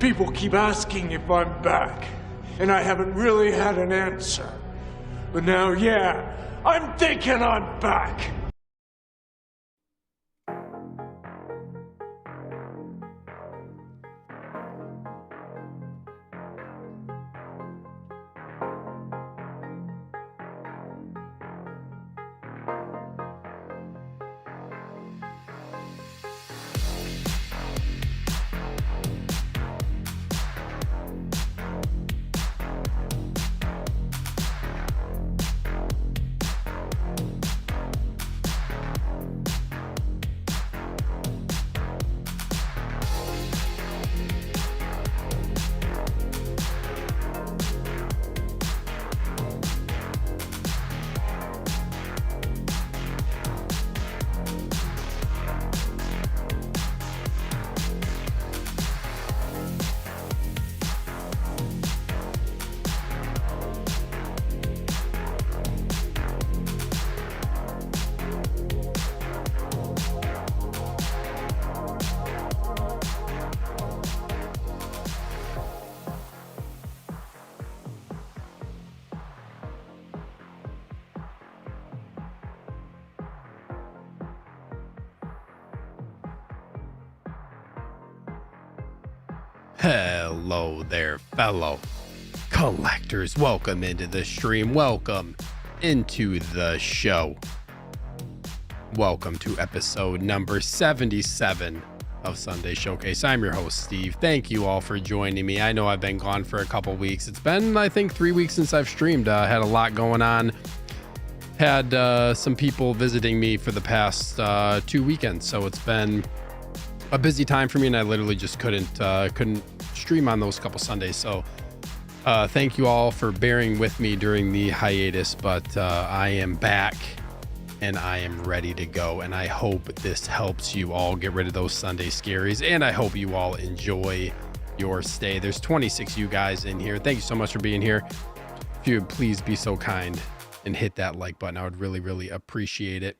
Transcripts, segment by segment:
People keep asking if I'm back, and I haven't really had an answer. But now, yeah, I'm thinking I'm back. Hello there, fellow collectors. Welcome into the stream. Welcome into the show. Welcome to episode number 77 of Sunday Showcase. I'm your host, Steve. Thank you all for joining me. I know I've been gone for a couple weeks. It's been, I think, 3 weeks since I've streamed. Had a lot going on. Had some people visiting me for the past 2 weekends, so it's been a busy time for me, and I literally just couldn't stream on those couple Sundays. So thank you all for bearing with me during the hiatus, but I am back and I am ready to go, and I hope this helps you all get rid of those Sunday scaries, and I hope you all enjoy your stay. There's 26 you guys in here. Thank you so much for being here. If you would please be so kind and hit that like button, I would really appreciate it.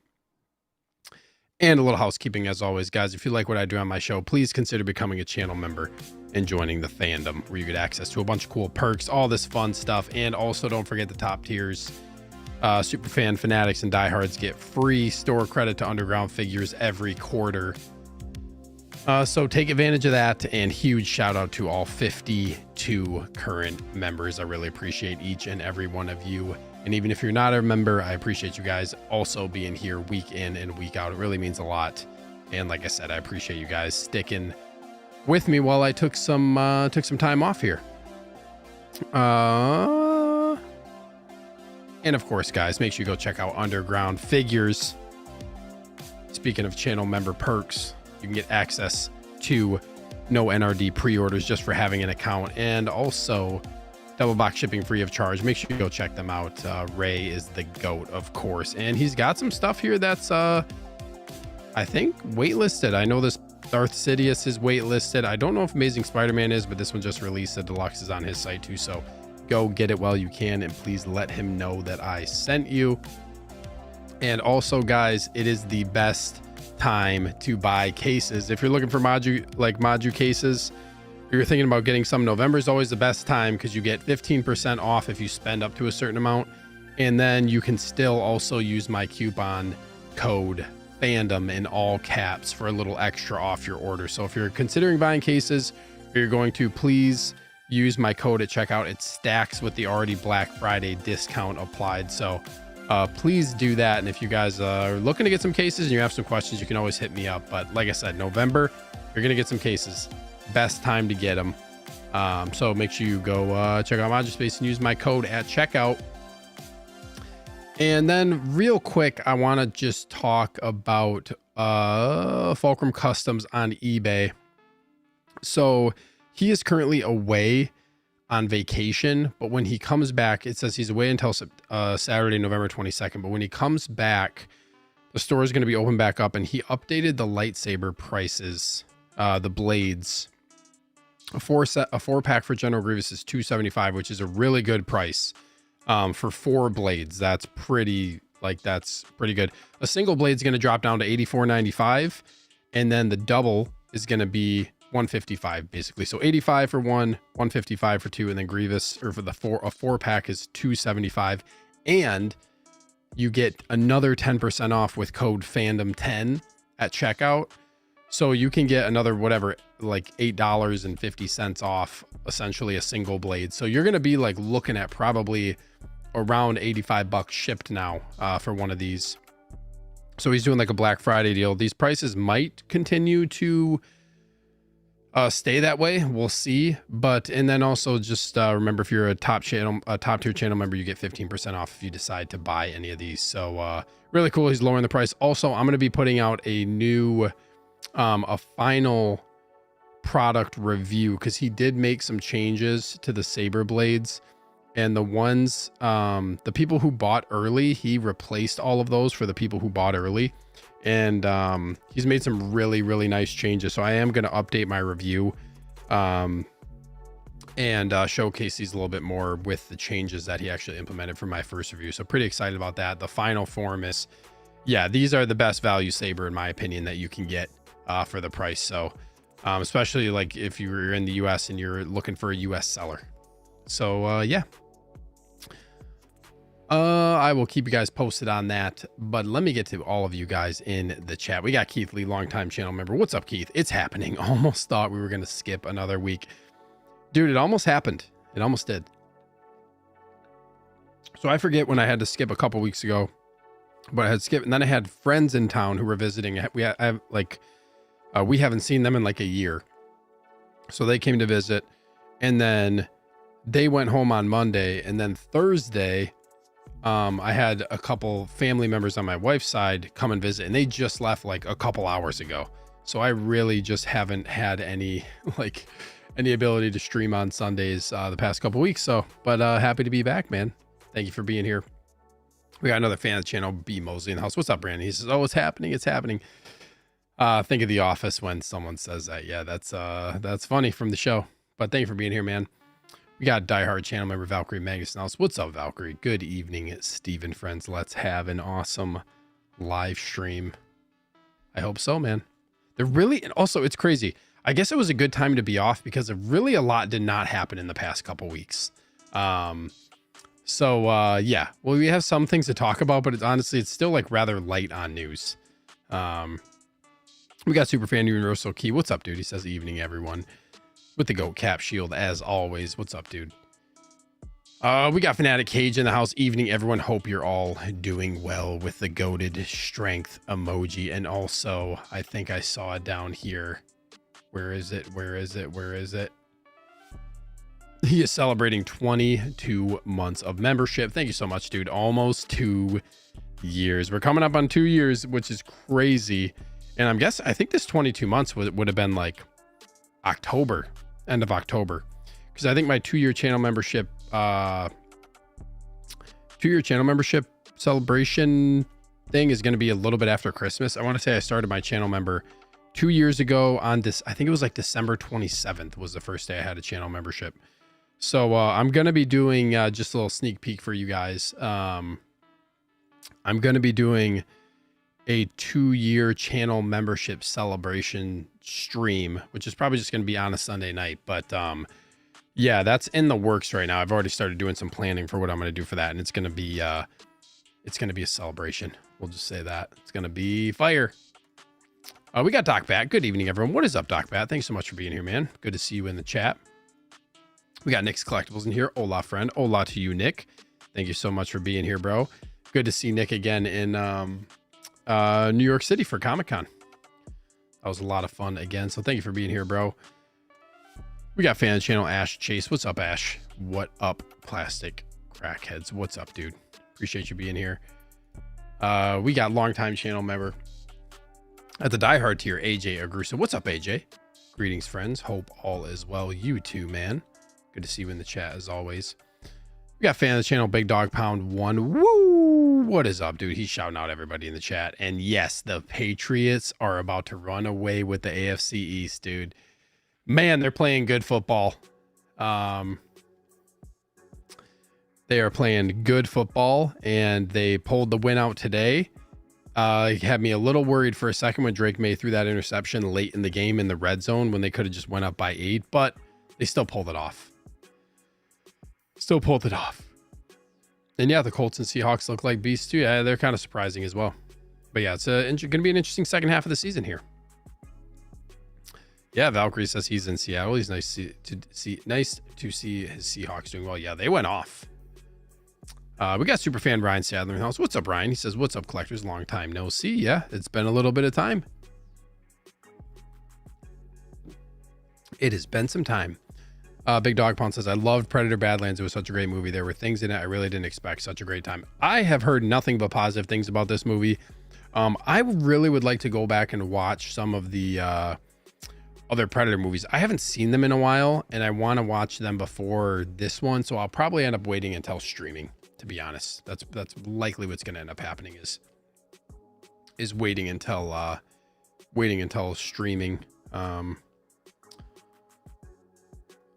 And a little housekeeping as always, guys. If you like what I do on my show, please consider becoming a channel member and joining the fandom, where you get access to a bunch of cool perks, all this fun stuff. And also don't forget the top tiers. Superfan, fanatics, and diehards get free store credit to underground figures every quarter. So take advantage of that, and huge shout out to all 52 current members. I really appreciate each and every one of you. And even if you're not a member, I appreciate you guys also being here week in and week out. It really means a lot. And like I said, I appreciate you guys sticking with me while I took some time off here. And of course, guys, make sure you go check out Underground Figures. Speaking of channel member perks, you can get access to no NRD pre-orders just for having an account, and also double box shipping free of charge. Make sure you go check them out. Ray is the GOAT, of course, and he's got some stuff here that's I think waitlisted. I know this Darth Sidious is waitlisted. I don't know if Amazing Spider-Man is, but this one just released. The deluxe is on his site too, so go get it while you can, and please let him know that I sent you. And also, guys, it is the best time to buy cases. If you're looking for Modu cases, you're thinking about getting some, November is always the best time, because you get 15% off if you spend up to a certain amount, and then you can still also use my coupon code Fandom in all caps for a little extra off your order. So if you're considering buying cases, or you're going to, please use my code at checkout. It stacks with the already Black Friday discount applied, so please do that. And if you guys are looking to get some cases and you have some questions, you can always hit me up. But like I said, November, you're gonna get some cases. Best time to get them. So make sure you go check out MODUSPACE and use my code at checkout. And then real quick, I want to just talk about Fulcrum Customs on eBay. So he is currently away on vacation, but when he comes back, it says he's away until Saturday, November 22nd. But when he comes back, the store is going to be open back up, and he updated the lightsaber prices, the blades. A four pack for General Grievous is $275, which is a really good price for 4 blades. That's pretty good. A single blade is going to drop down to $84.95, and then the double is going to be 155 basically. So 85 for one, 155 for two, and then Grievous, or for the a 4-pack is 275. And you get another 10% off with code Fandom10 at checkout. So you can get another whatever, like $8.50 off essentially a single blade. So you're going to be like looking at probably around $85 shipped now for one of these. So he's doing like a Black Friday deal. These prices might continue to stay that way. We'll see. But, and then also just remember, if you're a top tier channel member, you get 15% off if you decide to buy any of these. So really cool. He's lowering the price. Also, I'm going to be putting out a new, a final product review, because he did make some changes to the Saber blades, and the ones, the people who bought early, he replaced all of those for the people who bought early. And he's made some really, really nice changes. So I am going to update my review and showcase these a little bit more with the changes that he actually implemented for my first review. So pretty excited about that. The final form is, yeah, these are the best value Saber, in my opinion, that you can get for the price. So especially like if you're in the US and you're looking for a US seller. So yeah. I will keep you guys posted on that, but let me get to all of you guys in the chat. We got Keith Lee, longtime channel member. What's up, Keith? It's happening. Almost thought we were going to skip another week. Dude, it almost happened. It almost did. So I forget when I had to skip a couple weeks ago, but I had skipped, and then I had friends in town who were visiting. We haven't seen them in like a year. So they came to visit, and then they went home on Monday, and then Thursday, I had a couple family members on my wife's side come and visit, and they just left like a couple hours ago. So I really just haven't had any ability to stream on Sundays the past couple weeks. So, but happy to be back, man. Thank you for being here. We got another fan of the channel, B Mosley, in the house. What's up, Brandon? He says, "Oh, it's happening. It's happening." Think of The Office when someone says that. Yeah, that's funny from the show. But thank you for being here, man. We got diehard channel member Valkyrie Magus now. What's up, Valkyrie? Good evening, Steve and friends. Let's have an awesome live stream. I hope so, man. They're really, and also it's crazy. I guess it was a good time to be off because really a lot did not happen in the past couple weeks. Yeah, well, we have some things to talk about, but it's still like rather light on news. We got Superfan Universal Key. What's up, dude? He says, "Evening, everyone." With the goat cap shield as always. What's up, dude? We got Fanatic Cage in the house. "Evening, everyone. Hope you're all doing well," with the goated strength emoji. And also, I think I saw it down here. Where is it? He is celebrating 22 months of membership. Thank you so much, dude. Almost 2 years. We're coming up on 2 years, which is crazy. And I think this 22 months would have been like October, end of October, because I think my 2-year channel membership celebration thing is going to be a little bit after Christmas. I want to say I started my channel member 2 years ago on this. I think it was like December 27th was the first day I had a channel membership. So I'm going to be doing just a little sneak peek for you guys. I'm going to be doing a 2-year channel membership celebration stream, which is probably just going to be on a Sunday night. But yeah, that's in the works right now. I've already started doing some planning for what I'm going to do for that, and it's going to be a celebration. We'll just say that it's going to be fire. We got Doc Bat. Good evening, everyone. What is up, Doc Bat? Thanks so much for being here, man. Good to see you in the chat. We got Nick's Collectibles in here. Hola, friend. Hola to you, Nick. Thank you so much for being here, bro. Good to see Nick again in New York City for Comic-Con. That was a lot of fun again. So thank you for being here, bro. We got fan channel Ash Chase. What's up, Ash? What up, plastic crackheads? What's up, dude? Appreciate you being here. We got longtime channel member at the diehard tier, AJ Agrusa. What's up, AJ? Greetings, friends. Hope all is well. You too, man. Good to see you in the chat as always. We got fan of the channel, Big Dog Pound 1. Woo! What is up, dude? He's shouting out everybody in the chat. And yes, the Patriots are about to run away with the AFC East, dude. Man, they're playing good football. They are playing good football, and they pulled the win out today. It had me a little worried for a second when Drake May threw that interception late in the game in the red zone when they could have just went up by 8, but they still pulled it off. And yeah, the Colts and Seahawks look like beasts too. Yeah, they're kind of surprising as well. But yeah, it's going to be an interesting second half of the season here. Yeah, Valkyrie says he's in Seattle. He's nice to see his Seahawks doing well. Yeah, they went off. We got superfan Ryan Sadler in the house. What's up, Ryan? He says, what's up, collectors? Long time no see. Yeah, it's been a little bit of time. It has been some time. Big Dog Pound says, I loved Predator Badlands. It was such a great movie. There were things in it I really didn't expect. Such a great time. I have heard nothing but positive things about this movie. I really would like to go back and watch some of the other Predator movies. I haven't seen them in a while, and I want to watch them before this one, so I'll probably end up waiting until streaming, to be honest. That's likely what's going to end up happening is waiting until streaming, or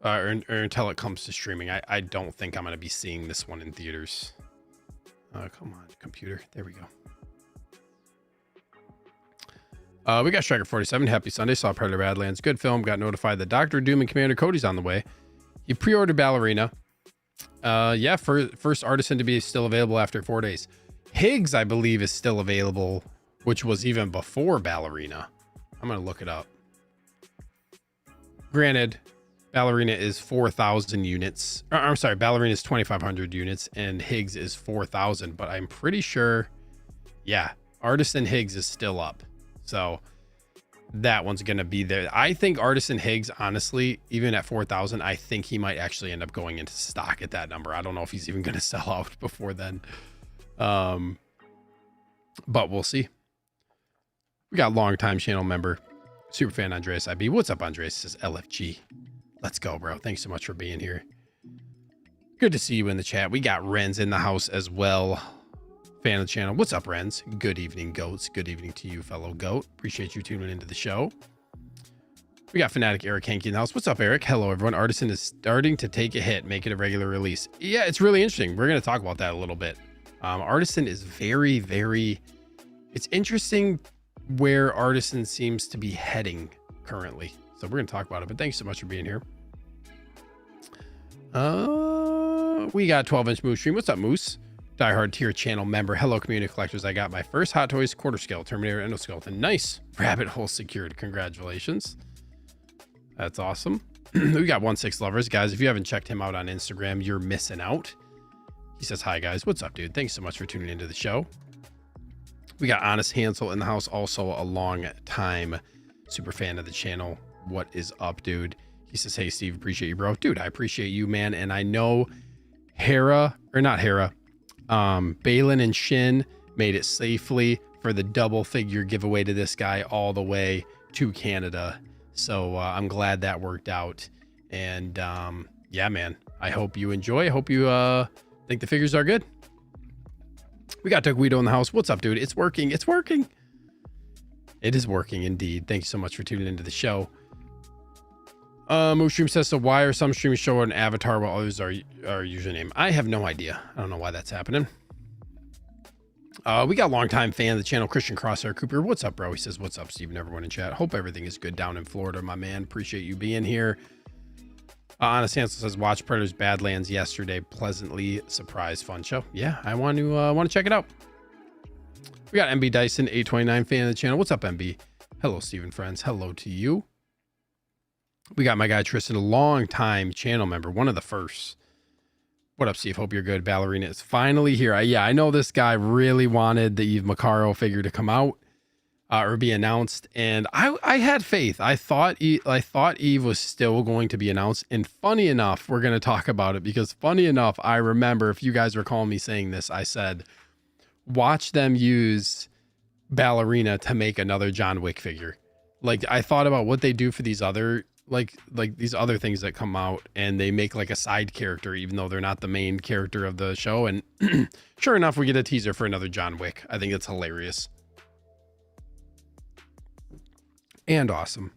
until it comes to streaming. I don't think I'm going to be seeing this one in theaters. Come on, computer. There we go. We got Striker 47. Happy Sunday. Saw Predator Badlands. Good film. Got notified that Dr. Doom and Commander Cody's on the way. You pre-ordered Ballerina. Yeah, first Artisan to be still available after 4 days. Higgs, I believe, is still available, which was even before Ballerina. I'm going to look it up. Granted, Ballerina is 4,000 units. I'm sorry, Ballerina is 2,500 units, and Higgs is 4,000. But I'm pretty sure, yeah, Artisan Higgs is still up. So that one's going to be there. I think Artisan Higgs, honestly, even at 4,000, I think he might actually end up going into stock at that number. I don't know if he's even going to sell out before then. But we'll see. We got longtime channel member, superfan Andreas IB. What's up, Andreas? Says LFG. Let's go, bro. Thanks so much for being here. Good to see you in the chat. We got Renz in the house as well. Fan of the channel. What's up, Renz? Good evening, goats. Good evening to you, fellow goat. Appreciate you tuning into the show. We got Fanatic Eric Hanky in the house. What's up, Eric? Hello, everyone. Artisan is starting to take a hit, make it a regular release. Yeah, it's really interesting. We're going to talk about that a little bit. Artisan is very, very... It's interesting where Artisan seems to be heading currently. So we're going to talk about it, but thanks so much for being here. We got 12-inch Moose Stream. What's up, Moose? Diehard tier channel member. Hello, community collectors. I got my first Hot Toys quarter scale Terminator endoskeleton. Nice. Rabbit hole secured. Congratulations. That's awesome. We got 1-6 lovers. Guys, if you haven't checked him out on Instagram, you're missing out. He says, hi, guys. What's up, dude? Thanks so much for tuning into the show. We got Honest Hansel in the house. Also a long time super fan of the channel. What is up, dude? He says, hey, Steve, appreciate you, bro. Dude, I appreciate you, man. And I know Balin and Shin made it safely for the double figure giveaway to this guy all the way to Canada. So I'm glad that worked out. And yeah, man, I hope you enjoy. I hope you think the figures are good. We got Doug Guido in the house. What's up, dude? It's working. It's working. It is working indeed. Thank you so much for tuning into the show. Moostream says, so why are some streamers show an avatar while others are username? I have no idea. I don't know why that's happening. We got longtime fan of the channel, Christian Crosshair Cooper. What's up, bro? He says, what's up, Steve and everyone in chat? Hope everything is good down in Florida, my man. Appreciate you being here. Honest Hansel says, watch Predators Badlands yesterday. Pleasantly surprised. Fun show. Yeah, I want to check it out. We got MB Dyson, 829 fan of the channel. What's up, MB? Hello, Steven friends. Hello to you. We got my guy Tristan, a long time channel member, one of the first. What up, Steve? Hope you're good. Ballerina is finally here. Yeah, I know this guy really wanted the Eve Macarro figure to come out or be announced, and I had faith. I thought Eve was still going to be announced. And funny enough, we're going to talk about it because funny enough, I remember, if you guys recall me saying this, I said, watch them use Ballerina to make another John Wick figure. Like, I thought about what they do for these other like these other things that come out, and they make like a side character even though they're not the main character of the show. And sure enough, we get a teaser for another John Wick. I think it's hilarious and awesome.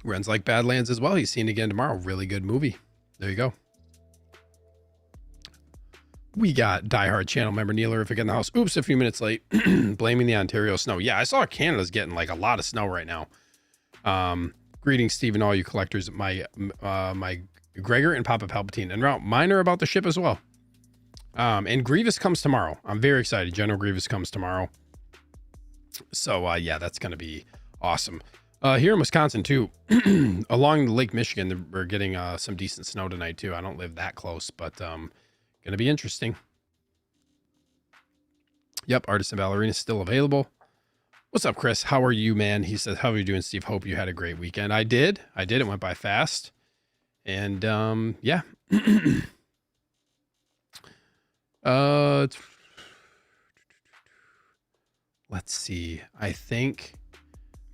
Ren's like Badlands as well. He's seen again tomorrow. Really good movie. There you go. We got diehard channel member Neil Erific in the house. Oops, a few minutes late. Blaming the Ontario snow. Yeah, I saw Canada's getting like a lot of snow right now. Greetings, Stephen, all you collectors. My Gregor and Papa Palpatine and route. Mine are about to ship as well. And Grievous comes tomorrow. I'm very excited. General Grievous comes tomorrow. So yeah, that's gonna be awesome. Here in Wisconsin too, along Lake Michigan, we're getting some decent snow tonight too. I don't live that close, but gonna be interesting. Yep, Artisan Ballerina is still available. What's up, Chris? How are you, man? He says, how are you doing, Steve? Hope you had a great weekend. I did. It went by fast. And yeah. Let's see. I think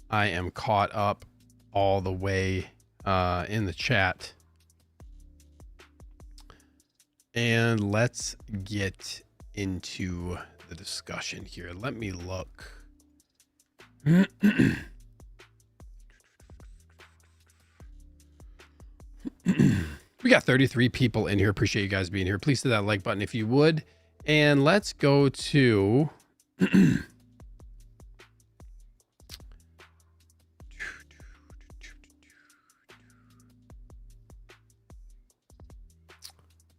I am caught up all the way in the chat. And let's get into the discussion here. Let me look. We got 33 people in here. Appreciate you guys being here. Please hit that like button if you would. And let's go to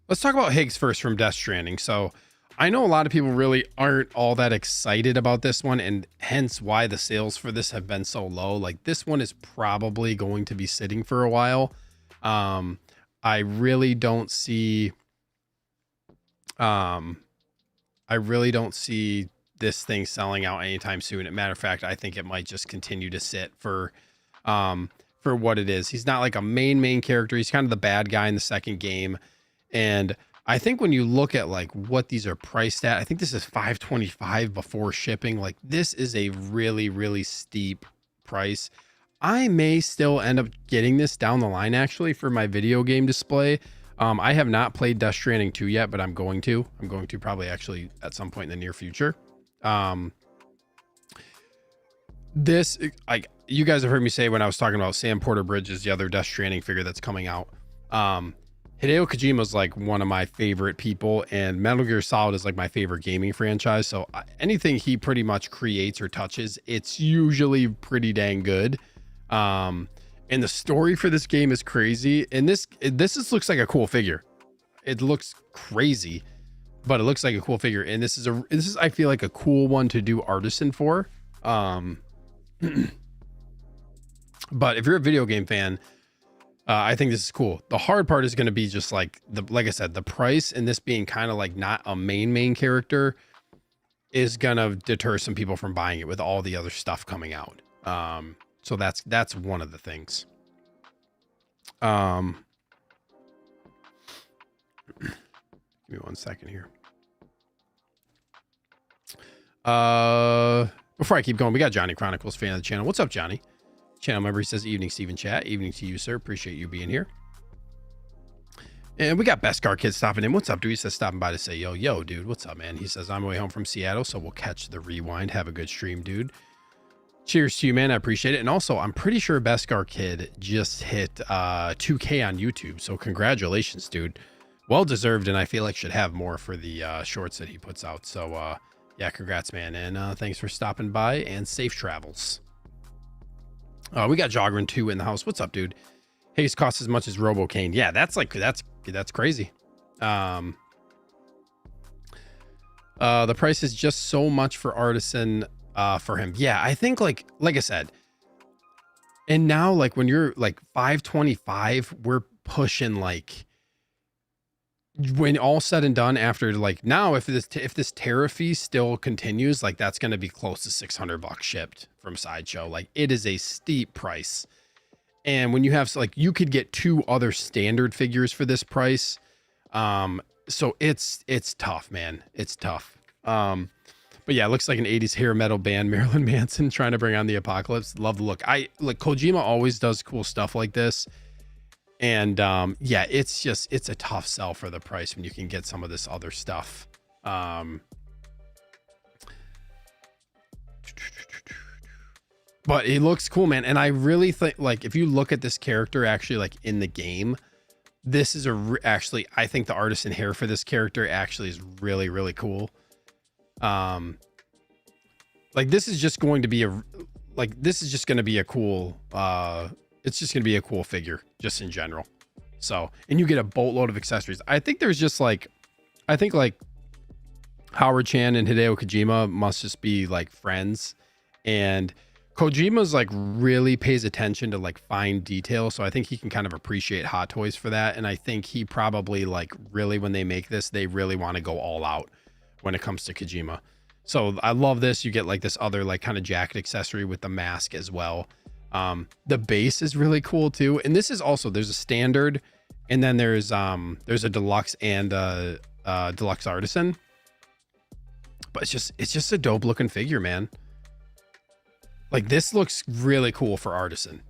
let's talk about Higgs first from Death Stranding. So I know a lot of people really aren't all that excited about this one, and hence why the sales for this have been so low. Like, this one is probably going to be sitting for a while. I really don't see this thing selling out anytime soon. As a matter of fact, I think it might just continue to sit for what it is. He's not like a main character. He's kind of the bad guy in the second game. And I think when you look at like what these are priced at, I think this is $525 before shipping. Like, this is a really steep price. I may still end up getting this down the line actually for my video game display. I have not played Death Stranding 2 yet, but I'm going to probably actually at some point in the near future. This, like you guys have heard me say when I was talking about Sam Porter Bridge is the other Death Stranding figure that's coming out. Hideo Kojima is like one of my favorite people, and Metal Gear Solid is like my favorite gaming franchise. So anything he pretty much creates or touches, it's usually pretty dang good. And the story for this game is crazy. And this just looks like a cool figure. It looks crazy, but it looks like a cool figure. And this is I feel like a cool one to do Artisan for. But if you're a video game fan, I think this is cool. The hard part is going to be just like like I said, the price, and this being kind of like not a main character is going to deter some people from buying it with all the other stuff coming out. So that's one of the things. Give me 1 second here. Before I keep going, we got Johnny Chronicles, fan of the channel. What's up, Johnny? Channel member, he says, evening, Steve in chat. Evening to you, sir. Appreciate you being here. And we got Beskar Kid stopping in. What's up, dude? He says, stopping by to say, yo, dude. What's up, man? He says, I'm way home from Seattle, so we'll catch the rewind. Have a good stream, dude. Cheers to you, man. I appreciate it. And also, I'm pretty sure Beskar Kid just hit 2K on YouTube. So congratulations, dude. Well deserved, and I feel like should have more for the shorts that he puts out. So yeah, congrats, man. And thanks for stopping by, and safe travels. We got Jogrin 2 in the house. What's up, dude? Haze costs as much as Robo-Cane. Yeah, that's crazy. The price is just so much for Artisan for him. Yeah, I think like I said, and now like when you're like 525, we're pushing like, when all said and done, after like now, if this tariff fee still continues, like that's going to be close to $600 shipped from Sideshow. Like, it is a steep price. And when you have, like, you could get 2 other standard figures for this price. So it's tough, man. It's tough. But yeah, it looks like an 80s hair metal band, Marilyn Manson trying to bring on the apocalypse. Love the look. Kojima always does cool stuff like this. And yeah, it's a tough sell for the price when you can get some of this other stuff. But it looks cool, man. And I really think, like, if you look at this character actually like in the game, This is actually, I think the Artisan hair for this character actually is really, really cool. Like this is just going to be a cool, it's just going to be a cool figure just in general. So, and you get a boatload of accessories. I think there's just like, I think like Howard Chan and Hideo Kojima must just be like friends, and Kojima's like really pays attention to like fine detail. So I think he can kind of appreciate Hot Toys for that. And I think he probably like really, when they make this, they really want to go all out when it comes to Kojima. So I love this. You get like this other like kind of jacket accessory with the mask as well. The base is really cool too. And this is also, there's a standard, and then there's a deluxe and deluxe artisan. But it's just a dope looking figure, man. Like this looks really cool for artisan.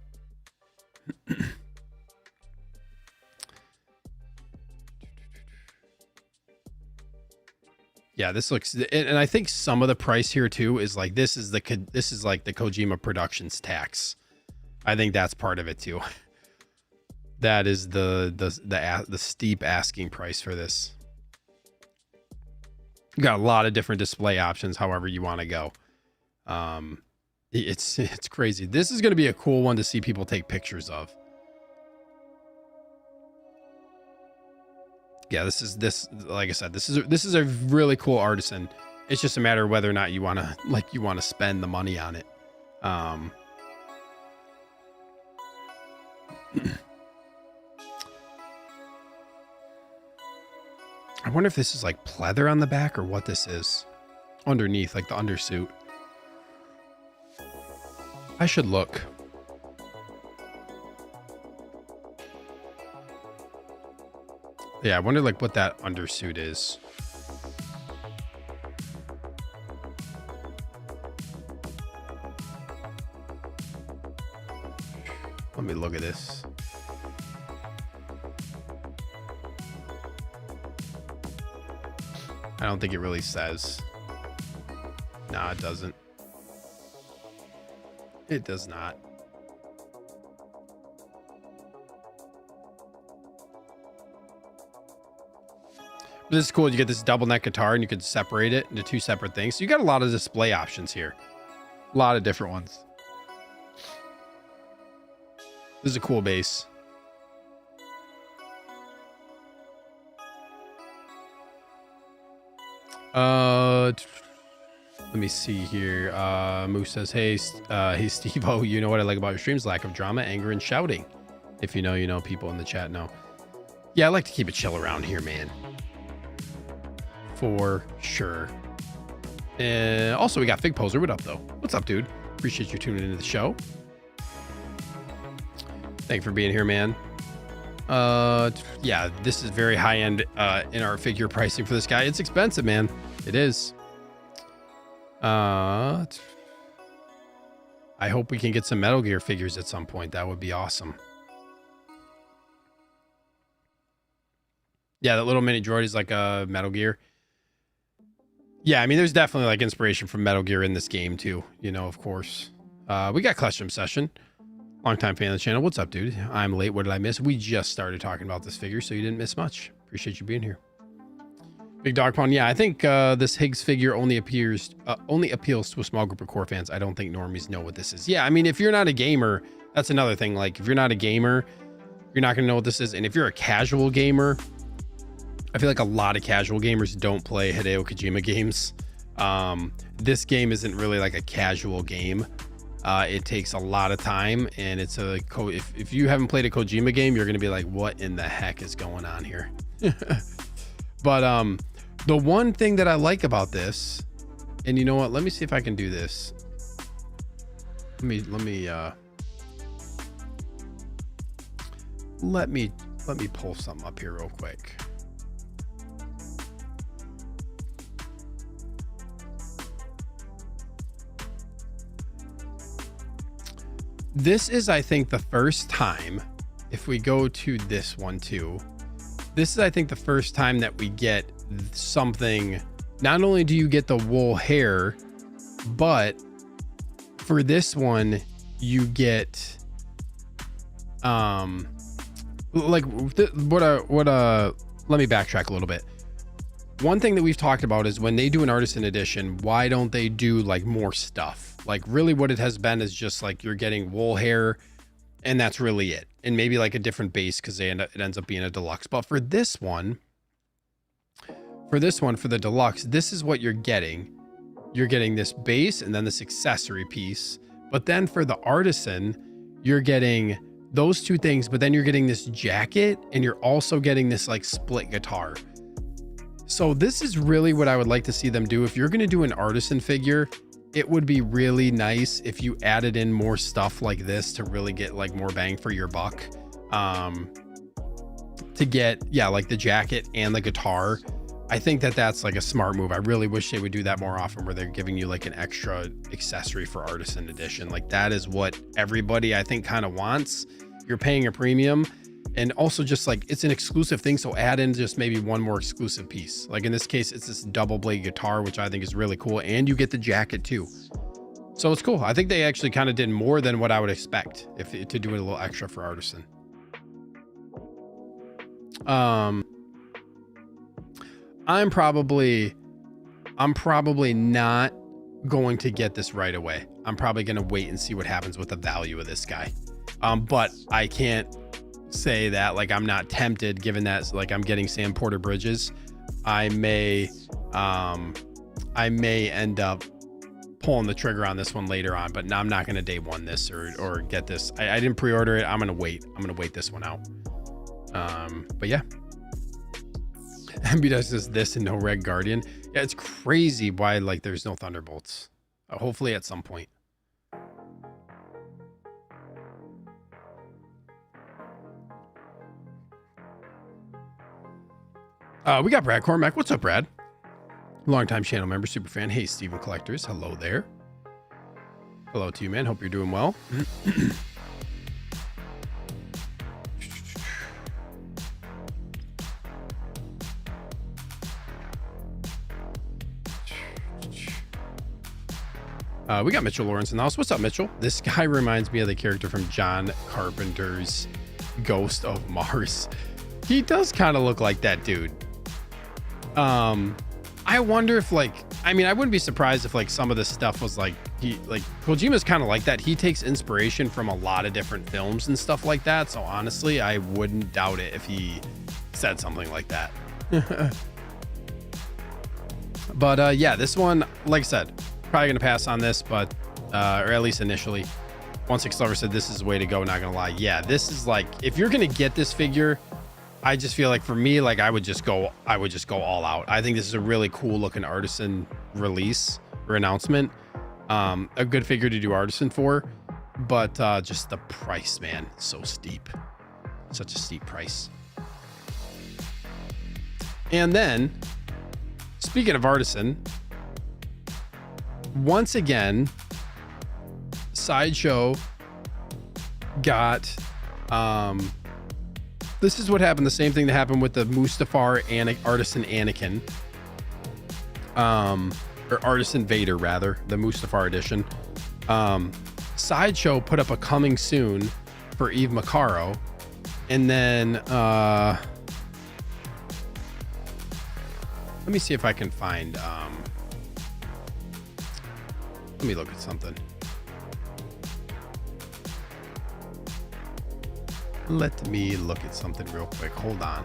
Yeah, this looks, and I think some of the price here too is like this is like the Kojima Productions tax. I think that's part of it too. That is the steep asking price for this. You got a lot of different display options, however you want to go. It's crazy. This is going to be a cool one to see people take pictures of. Yeah, like I said, this is a really cool artisan. It's just a matter of whether or not you want to spend the money on it. I wonder if this is like pleather on the back or what this is underneath, like the undersuit. I should look. Yeah, I wonder like what that undersuit is. Let me look at this. I don't think it really says. Nah, it doesn't. It does not. But this is cool. You get this double neck guitar and you can separate it into two separate things. So you got a lot of display options here. A lot of different ones. This is a cool bass. Let me see here. Moose says, hey Steve-O, you know what I like about your streams? Lack of drama, anger, and shouting. If you know, you know. People in the chat know. Yeah, I like to keep it chill around here, man. For sure. And also, we got Fig Poser. What up, though? What's up, dude? Appreciate you tuning into the show. Thank you for being here, man. Yeah, this is very high end in our figure pricing for this guy. It's expensive, man. It is. I hope we can get some Metal Gear figures at some point. That would be awesome. Yeah, that little mini droid is like a Metal Gear. Yeah, I mean, there's definitely like inspiration from Metal Gear in this game too. You know, of course. We got Clutch Session. Longtime fan of the channel. What's up, dude? I'm late. What did I miss? We just started talking about this figure, so you didn't miss much. Appreciate you being here. Big Dog Pond. Yeah, I think this Higgs figure only appeals to a small group of core fans. I don't think normies know what this is. Yeah, I mean, if you're not a gamer, that's another thing. Like, if you're not a gamer, you're not going to know what this is. And if you're a casual gamer, I feel like a lot of casual gamers don't play Hideo Kojima games. This game isn't really like a casual game. It takes a lot of time, and it's a if you haven't played a Kojima game, you're going to be like, what in the heck is going on here? But the one thing that I like about this, and you know what, let me see if I can do this. Let me pull something up here real quick. This is, I think, the first time, if we go to this one too, this is, I think, the first time that we get something. Not only do you get the wool hair, but for this one, you get Like let me backtrack a little bit. One thing that we've talked about is when they do an artisan edition, why don't they do like more stuff? Like really what it has been is just like you're getting wool hair and that's really it. And maybe like a different base because it ends up being a deluxe. But for this one, for the deluxe, this is what you're getting. You're getting this base and then this accessory piece. But then for the artisan, you're getting those two things, but then you're getting this jacket and you're also getting this like split guitar. So this is really what I would like to see them do. If you're going to do an artisan figure, it would be really nice if you added in more stuff like this to really get like more bang for your buck. To get, yeah, like the jacket and the guitar. I think that that's like a smart move. I really wish they would do that more often where they're giving you like an extra accessory for artisan edition. Like that is what everybody I think kind of wants. You're paying a premium and also just like it's an exclusive thing. So add in just maybe one more exclusive piece. Like in this case, it's this double blade guitar, which I think is really cool. And you get the jacket too. So it's cool. I think they actually kind of did more than what I would expect to do it a little extra for artisan. I'm probably not going to get this right away. I'm probably going to wait and see what happens with the value of this guy. But I can't say that like I'm not tempted given that like I'm getting Sam Porter Bridges. I may end up pulling the trigger on this one later on, but I'm not going to day one this or get this. I didn't pre-order it. I'm going to wait. I'm going to wait this one out. But yeah. MB does this and no Red Guardian. Yeah, it's crazy why like there's no Thunderbolts. Hopefully at some point. We got Brad Cormack. What's up, Brad? Longtime channel member, super fan. Hey, Steven Collectors. Hello there. Hello to you, man. Hope you're doing well. We got Mitchell Lawrence in the house. What's up, Mitchell? This guy reminds me of the character from John Carpenter's Ghost of Mars. He does kind of look like that dude. I wonder if like, I mean, I wouldn't be surprised if like some of this stuff was like, Kojima's kind of like that. He takes inspiration from a lot of different films and stuff like that. So honestly, I wouldn't doubt it if he said something like that. But yeah, this one, like I said, probably gonna pass on this, but or at least initially. 16Lover said this is the way to go, not gonna lie. Yeah, this is like, if you're gonna get this figure, I just feel like for me, like I would just go all out. I think this is a really cool looking artisan release or announcement. A good figure to do artisan for, but just the price, man, so steep. Such a steep price. And then speaking of artisan, once again, Sideshow got this is what happened, the same thing that happened with the Mustafar and Artisan Anakin, or Artisan Vader rather, the Mustafar edition. Sideshow put up a coming soon for Eve Macarro, and then let me see if I can find let me look at something. Let me look at something real quick. Hold on.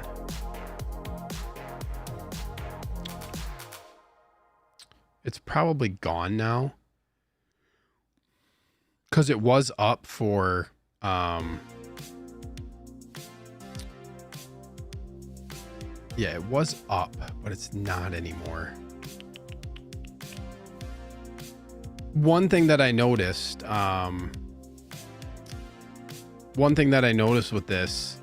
It's probably gone now. Because it was up for yeah, it was up, but it's not anymore. One thing that I noticed, with this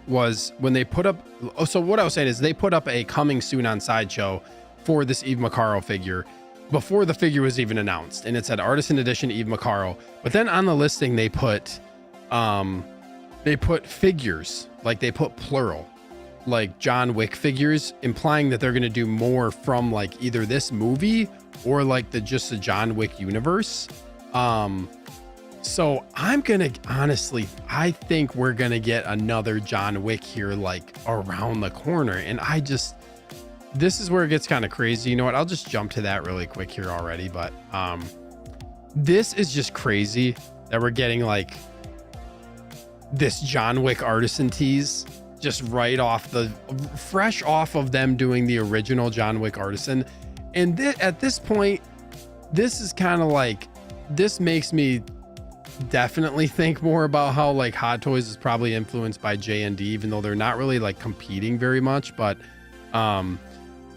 was when they put up, so what I was saying is they put up a coming soon on Sideshow for this Eve Macarro figure before the figure was even announced, and it said Artisan Edition Eve Macarro. But then on the listing they put figures, like they put plural, like John Wick figures, implying that they're going to do more from like either this movie or like just the John Wick universe. So I'm gonna honestly, I think we're gonna get another John Wick here, like around the corner. And this is where it gets kind of crazy. You know what? I'll just jump to that really quick here already. But this is just crazy that we're getting like this John Wick Artisan tease just right off fresh off of them doing the original John Wick Artisan. And at this point, this is kind of like, this makes me definitely think more about how like Hot Toys is probably influenced by J&D, even though they're not really like competing very much. But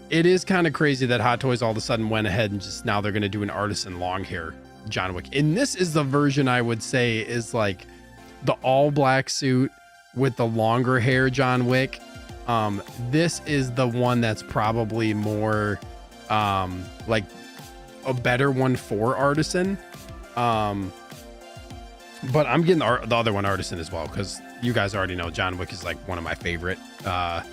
it is kind of crazy that Hot Toys all of a sudden went ahead and just now they're going to do an Artisan long hair John Wick. And this is the version I would say is like the all black suit with the longer hair John Wick. This is the one that's probably more like a better one for Artisan. But I'm getting the other one Artisan as well, because you guys already know John Wick is like one of my favorite. Well,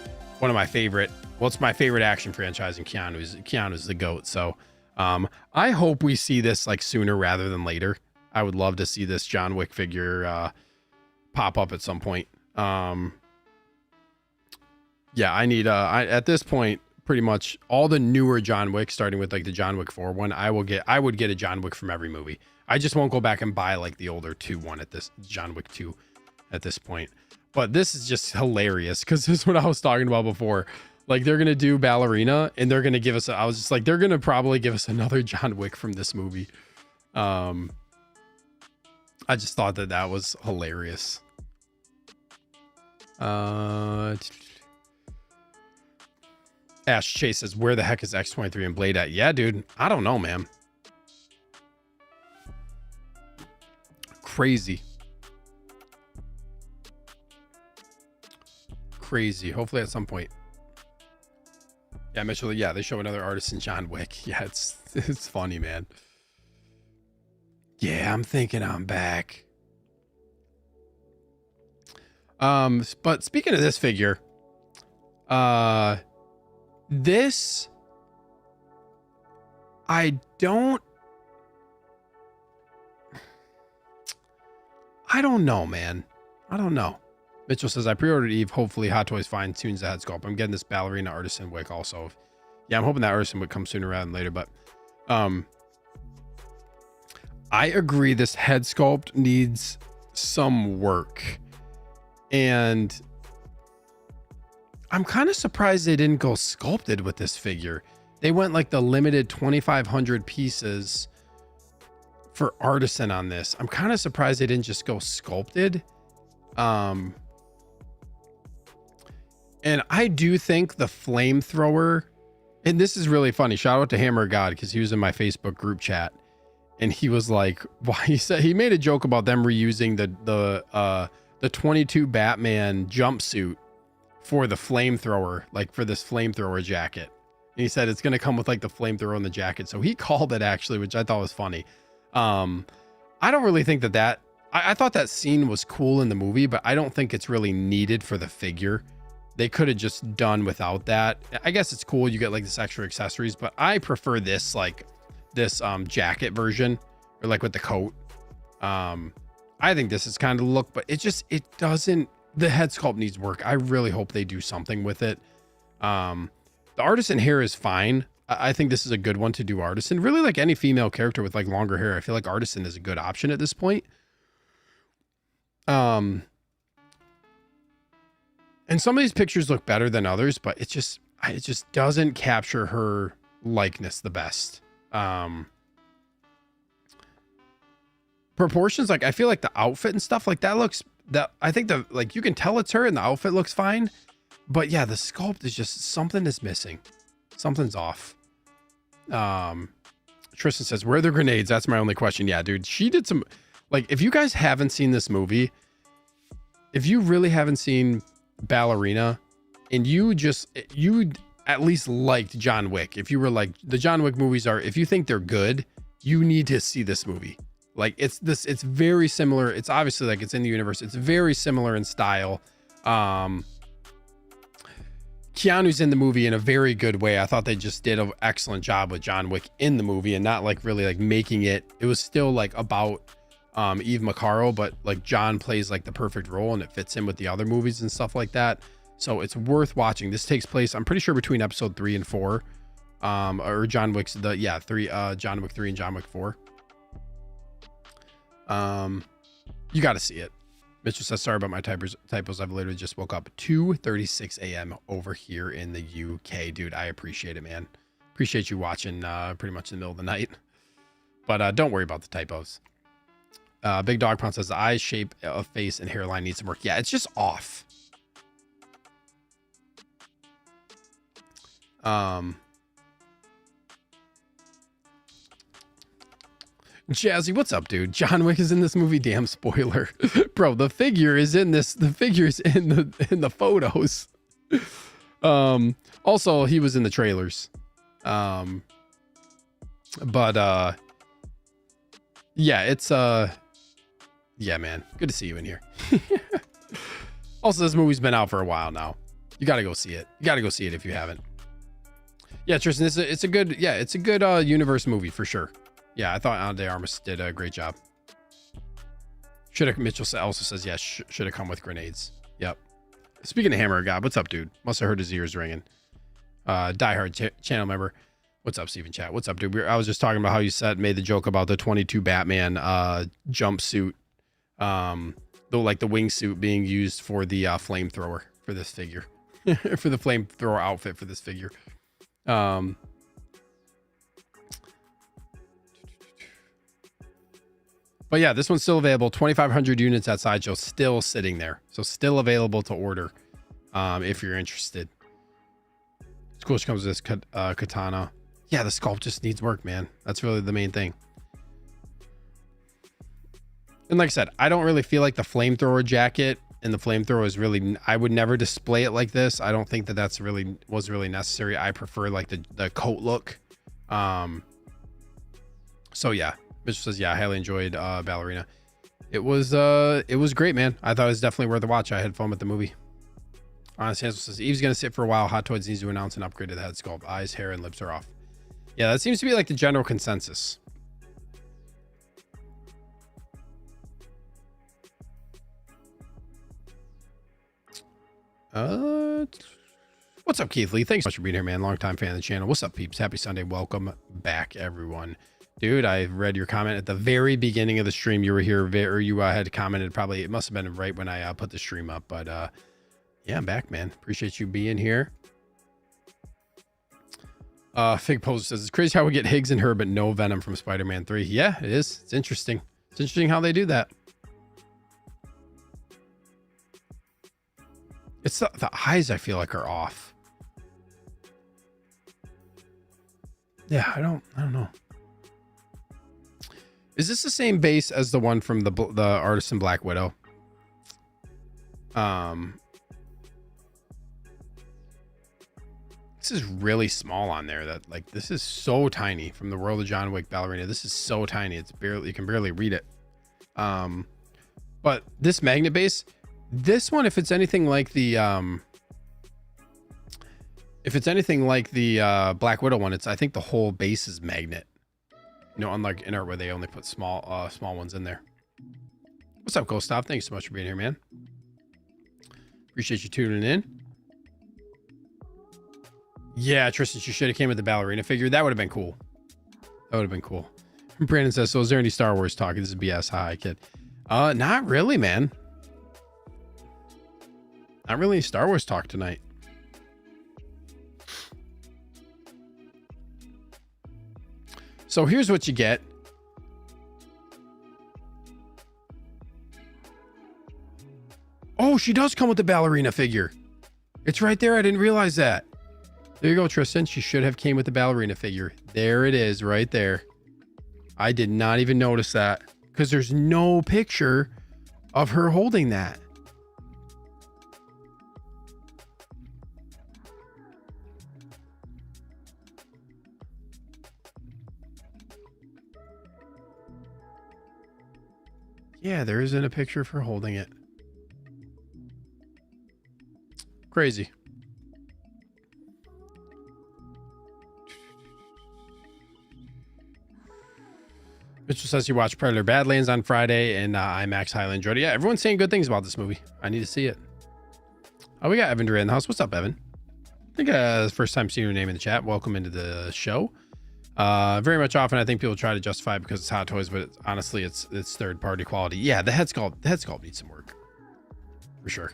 it's my favorite action franchise, and Keanu's the GOAT. So I hope we see this like sooner rather than later. I would love to see this John Wick figure pop up at some point. Yeah, I need at this point pretty much all the newer John Wick, starting with like the John Wick 4 one. I would get a John Wick from every movie. I just won't go back and buy like the older 2 one at this John Wick 2 at this point. But this is just hilarious because this is what I was talking about before. Like they're gonna do Ballerina and they're gonna give us. I was just like, they're gonna probably give us another John Wick from this movie. I just thought that was hilarious. Ash Chase says, where the heck is X23 and Blade at? Yeah, dude, I don't know, man. Crazy. Hopefully at some point. Yeah, Mitchell. Yeah, they show another Artisan John Wick. Yeah, it's funny, man. Yeah, I'm thinking I'm back. But speaking of this figure, this I don't know, man. I don't know. Mitchell says, I pre-ordered Eve. Hopefully Hot Toys fine tunes the head sculpt. I'm getting this Ballerina Artisan Wick also. Yeah, I'm hoping that Artisan would come sooner rather than later. But I agree this head sculpt needs some work. And I'm kind of surprised they didn't go sculpted with this figure. They went like the limited 2,500 pieces for Artisan on this. I'm kind of surprised they didn't just go sculpted. And I do think the flamethrower, and this is really funny. Shout out to Hammer God, because he was in my Facebook group chat, and he was like, "Why?" He made a joke about them reusing the 22 Batman jumpsuit for the flamethrower, like for this flamethrower jacket. And he said it's gonna come with like the flamethrower in the jacket. So he called it actually, which I thought was funny. I don't really think that. I thought that scene was cool in the movie, but I don't think it's really needed for the figure. They could have just done without that. I guess it's cool. You get like this extra accessories, but I prefer this, like this jacket version, or like with the coat. I think this is kind of the look, but it doesn't, the head sculpt needs work. I really hope they do something with it. The Artisan hair is fine. I think this is a good one to do Artisan. Really, like any female character with like longer hair, I feel like Artisan is a good option at this point. And some of these pictures look better than others, but it just doesn't capture her likeness the best. Proportions, like I feel like the outfit and stuff like that I think like you can tell it's her and the outfit looks fine, but yeah, the sculpt is just, something is missing. Something's off. Tristan says, where are the grenades? That's my only question. Yeah, dude, she did some, like, if you guys haven't seen this movie, if you really haven't seen Ballerina and you at least liked John Wick, if you were like, the John Wick movies are, if you think they're good, you need to see this movie. Like it's very similar. It's obviously like it's in the universe. It's very similar in style. Keanu's in the movie in a very good way. I thought they just did an excellent job with John Wick in the movie, and not like really like making it. It was still like about Eve Macarro, but like John plays like the perfect role and it fits in with the other movies and stuff like that. So it's worth watching. This takes place, I'm pretty sure, between episode 3 and 4. Or John Wick's John Wick 3 and John Wick 4. You got to see it. Mitchell says, sorry about my typos. I've literally just woke up 2:36 a.m. over here in the UK. Dude, I appreciate it, man. Appreciate you watching pretty much in the middle of the night. But don't worry about the typos. Big Dog Pound says, the eye shape of face and hairline needs some work. Yeah, it's just off. Jazzy, what's up, dude? John Wick is in this movie. Damn spoiler. Bro, the figure is in this. The figure's in the photos. Also, he was in the trailers. Yeah, it's yeah, man. Good to see you in here. Also, this movie's been out for a while now. You got to go see it. You got to go see it if you haven't. Yeah, Tristan, it's a good universe movie for sure. Yeah, I thought Ana de Armas did a great job. Mitchell also says, yeah, should have come with grenades. Yep. Speaking of Hammer God, what's up, dude? Must have heard his ears ringing. Diehard channel member. What's up, Steven Chat? What's up, dude? I was just talking about how you made the joke about the 22 Batman jumpsuit. The wingsuit being used for the flamethrower for this figure. For the flamethrower outfit for this figure. But yeah, this one's still available. 2,500 units at Sideshow, still sitting there. So still available to order if you're interested. It's cool. She comes with this katana. Yeah, the sculpt just needs work, man. That's really the main thing. And like I said, I don't really feel like the flamethrower jacket and the flamethrower is really, I would never display it like this. I don't think that was really necessary. I prefer like the coat look. So yeah. Mitchell says, yeah, I highly enjoyed Ballerina. It was great, man. I thought it was definitely worth a watch. I had fun with the movie. Honest Hansel says, Eve's gonna sit for a while. Hot Toys needs to announce an upgrade to the head sculpt. Eyes, hair, and lips are off. Yeah, that seems to be like the general consensus. What's up, Keith Lee? Thanks so much for being here, man. Longtime fan of the channel. What's up, peeps? Happy Sunday. Welcome back, everyone. Dude, I read your comment at the very beginning of the stream. You were here, or you had commented probably, it must have been right when I put the stream up. But yeah, I'm back, man. Appreciate you being here. Fig Poser says, it's crazy how we get Higgs and her, but no Venom from Spider-Man 3. Yeah, it is. It's interesting. It's interesting how they do that. It's the eyes I feel like are off. Yeah, I don't know. Is this the same base as the one from the Artisan Black Widow? This is really small on there. That like this is so tiny from the World of John Wick Ballerina. This is so tiny. It's barely, you can barely read it. But this magnet base, this one, if it's anything like the Black Widow one, I think the whole base is magnet. You know, unlike Inart where they only put small ones in there. What's up, Ghost Stop? Thanks so much for being here, man. Appreciate you tuning in. Yeah, Tristan, you should have came with the ballerina figure. That would have been cool. That would have been cool. Brandon says, so is there any Star Wars talk? This is BS. Hi, kid. Not really, man. Not really any Star Wars talk tonight. So here's what you get. Oh, she does come with the ballerina figure. It's right there. I didn't realize that. There you go, Tristan. She should have came with the ballerina figure. There it is right there. I did not even notice that because there's no picture of her holding that. Yeah, there isn't a picture of her holding it. Crazy. Mitchell says he watched Predator Badlands on Friday and IMAX. Highly enjoyed it. Yeah, everyone's saying good things about this movie. I need to see it. Oh, we got Evan Durant in the house. What's up, Evan? I think first time seeing your name in the chat. Welcome into the show. Very much often I think people try to justify it because it's Hot Toys, but honestly it's third party quality. Yeah, the head sculpt needs some work for sure.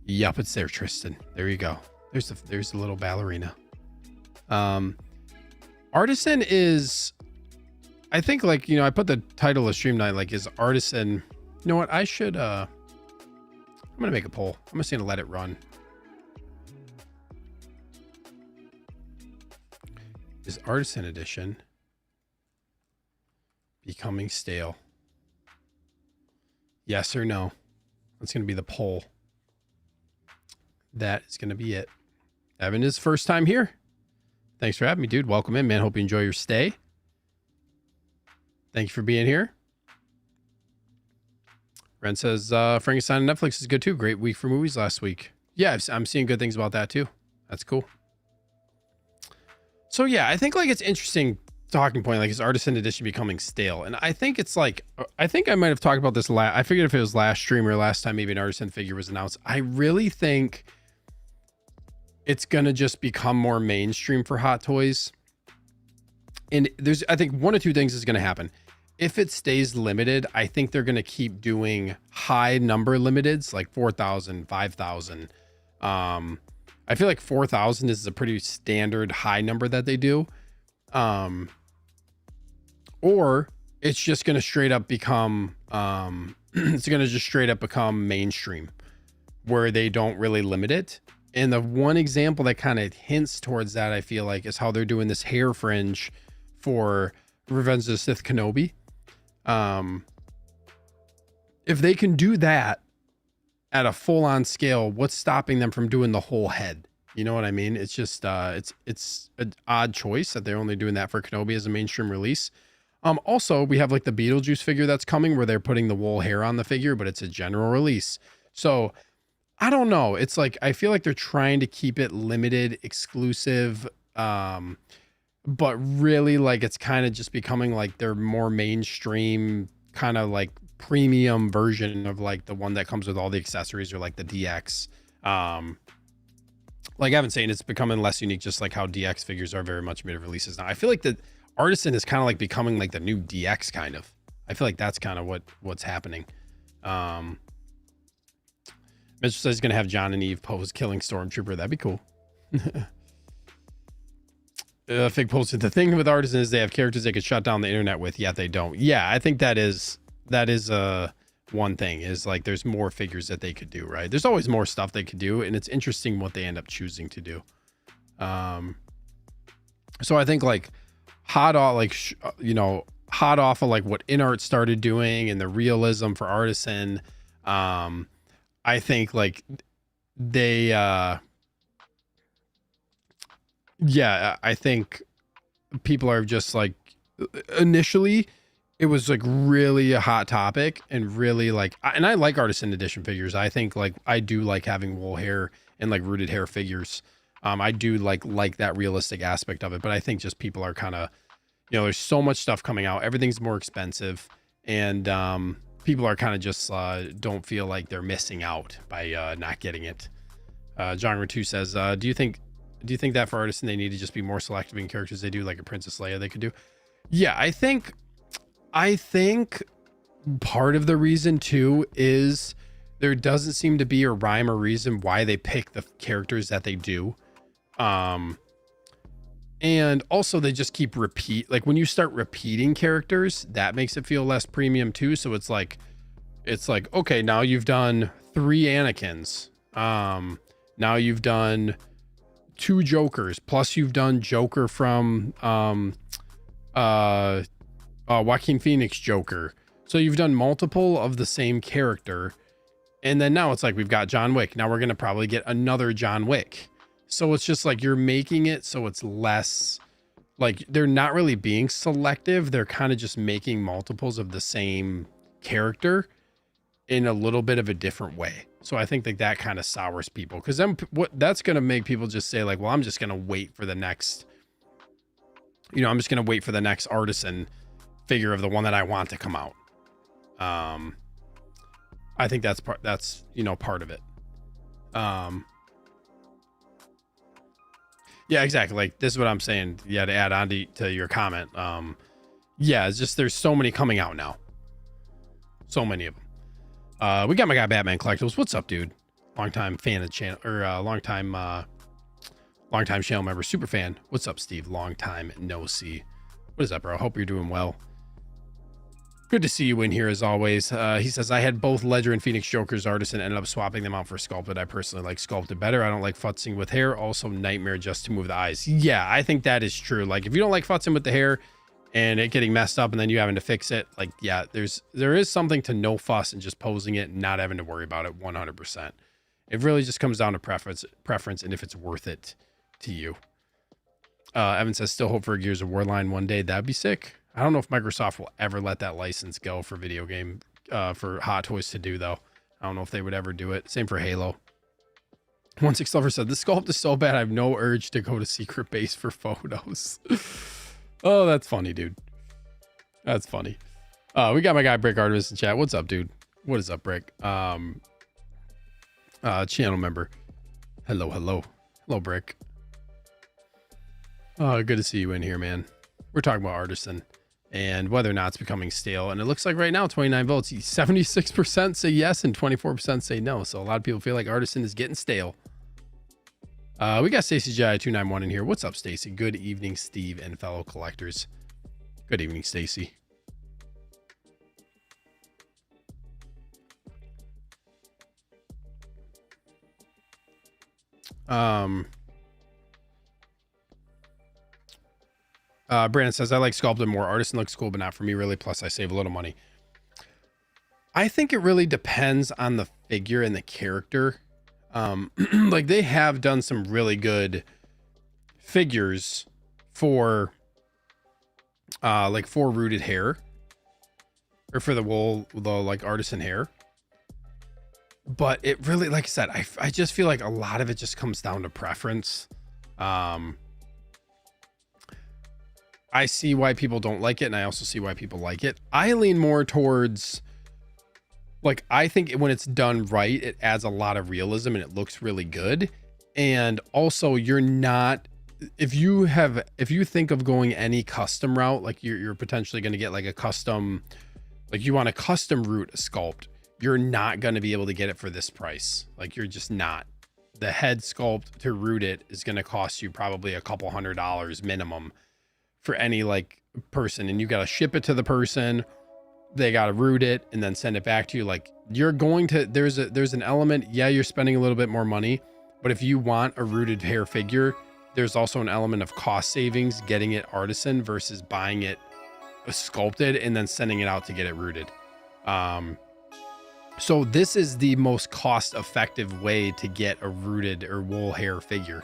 Yup, it's there, Tristan. There you go. There's the little ballerina. Artisan is, I think, like, you know, I put the title of stream night, like, is Artisan, you know what, I should I'm gonna make a poll. I'm just gonna let it run. Is Artisan Edition becoming stale? Yes or no? That's gonna be the poll. That is gonna be it. Evan is first time here. Thanks for having me, dude. Welcome in, man. Hope you enjoy your stay. Thank you for being here. Ren says Frankenstein on Netflix is good too. Great week for movies last week. Yeah, I'm seeing good things about that too. That's cool. So yeah, I think like it's interesting talking point, like is Artisan Edition becoming stale? And I think it's like, I think I might have talked about this I figured if it was last stream or last time maybe an Artisan figure was announced. I really think it's gonna just become more mainstream for Hot Toys. And there's, I think one of two things is gonna happen. If it stays limited, I think they're gonna keep doing high number limiteds, like 4,000, 5,000. I feel like 4,000 is a pretty standard high number that they do. Or it's just gonna straight up become, it's gonna just straight up become mainstream, where they don't really limit it. And the one example that kind of hints towards that, I feel like, is how they're doing this hair fringe for Revenge of the Sith Kenobi. If they can do that at a full-on scale, what's stopping them from doing the whole head? You know what I mean? It's just it's an odd choice that they're only doing that for Kenobi as a mainstream release. Also, we have like the Beetlejuice figure that's coming where they're putting the wool hair on the figure, but it's a general release. So I don't know. It's like, I feel like they're trying to keep it limited, exclusive, but really like it's kind of just becoming like their more mainstream kind of like premium version of like the one that comes with all the accessories, or like the DX. Like I've been saying, it's becoming less unique, just like how DX figures are very much made of releases now. I feel like the Artisan is kind of like becoming like the new DX kind of. I feel like that's kind of what's happening. Mitchell says he's gonna have John and Eve pose killing Stormtrooper. That'd be cool. Fig posted, the thing with Artisan is they have characters they could shut down the internet with, yet they don't. Yeah, I think that is one thing, is like there's more figures that they could do, right? There's always more stuff they could do, and it's interesting what they end up choosing to do. So I think like hot off of like what InArt started doing and the realism for Artisan, I think like they I think people are just like, initially it was like really a hot topic and really like, and I like Artisan Edition figures. I think like I do like having wool hair and like rooted hair figures. I do like that realistic aspect of it, but I think just people are kind of, you know, there's so much stuff coming out, everything's more expensive, and people are kind of just don't feel like they're missing out by not getting it. John Ratu says, do you think that for Artisan they need to just be more selective in characters they do, like a Princess Leia they could do? Yeah, I think part of the reason too is there doesn't seem to be a rhyme or reason why they pick the characters that they do. And also they just keep like when you start repeating characters, that makes it feel less premium too. So it's like, okay, now you've done 3 Anakins. Now you've done 2 Jokers, plus you've done Joker from Joaquin Phoenix Joker. So you've done multiple of the same character. And then now it's like, we've got John Wick. Now we're going to probably get another John Wick. So it's just like, you're making it so it's less like, they're not really being selective. They're kind of just making multiples of the same character in a little bit of a different way. So I think that kind of sours people, because then what that's going to make people just say like, well, I'm just going to wait for the next you know, I'm just going to wait for the next Artisan figure of the one that I want to come out. I think that's, you know, part of it. Yeah, exactly. Like, this is what I'm saying. Yeah, to add on to your comment. Yeah, it's just, there's so many coming out now. So many of them. We got my guy Batman Collectibles. What's up, dude? Longtime fan of the channel, or longtime channel member, super fan. What's up, Steve? Long time no see. What is up, bro? Hope you're doing well. Good to see you in here as always. He says, I had both Ledger and Phoenix Joker's Artisan, ended up swapping them out for sculpted. I personally like sculpted better. I don't like futzing with hair. Also, nightmare just to move the eyes. Yeah, I think that is true. Like, if you don't like futzing with the hair and it getting messed up and then you having to fix it, like, yeah, there is something to no fuss and just posing it and not having to worry about it 100%. It really just comes down to preference and if it's worth it to you. Evan says, still hope for a Gears of War line one day. That'd be sick. I don't know if Microsoft will ever let that license go for video game, for Hot Toys to do, though. I don't know if they would ever do it. Same for Halo. 16 Lover said, this sculpt is so bad, I have no urge to go to Secret Base for photos. Oh, that's funny, dude. That's funny. We got my guy Brick Artemis in chat. What's up, dude? What is up, Brick? Channel member. Hello, hello. Hello, Brick. Good to see you in here, man. We're talking about Artisan and whether or not it's becoming stale. And it looks like right now, 29 votes, 76% say yes and 24% say no. So a lot of people feel like Artisan is getting stale. We got Stacy J 291 in here. What's up, Stacy? Good evening, Steve and fellow collectors. Good evening, Stacy. Brandon says, I like sculpted more. Artisan looks cool, but not for me really. Plus I save a little money. I think it really depends on the figure and the character. Like, they have done some really good figures for like for rooted hair, or for the wool, the like Artisan hair. But it really, like I said, I just feel like a lot of it just comes down to preference. I see why people don't like it, and I also see why people like it. I lean more towards, like, I think when it's done right, it adds a lot of realism and it looks really good. And also, you're not, if you think of going any custom route, like you're potentially going to get like a custom, like you want a custom root sculpt, you're not going to be able to get it for this price. Like, you're just not. The head sculpt to root it is going to cost you probably a couple $100 minimum for any like person, and you got to ship it to the person, they got to root it and then send it back to you. Like, you're going to, there's an element, yeah, you're spending a little bit more money, but if you want a rooted hair figure, there's also an element of cost savings getting it Artisan versus buying it sculpted and then sending it out to get it rooted. So this is the most cost effective way to get a rooted or wool hair figure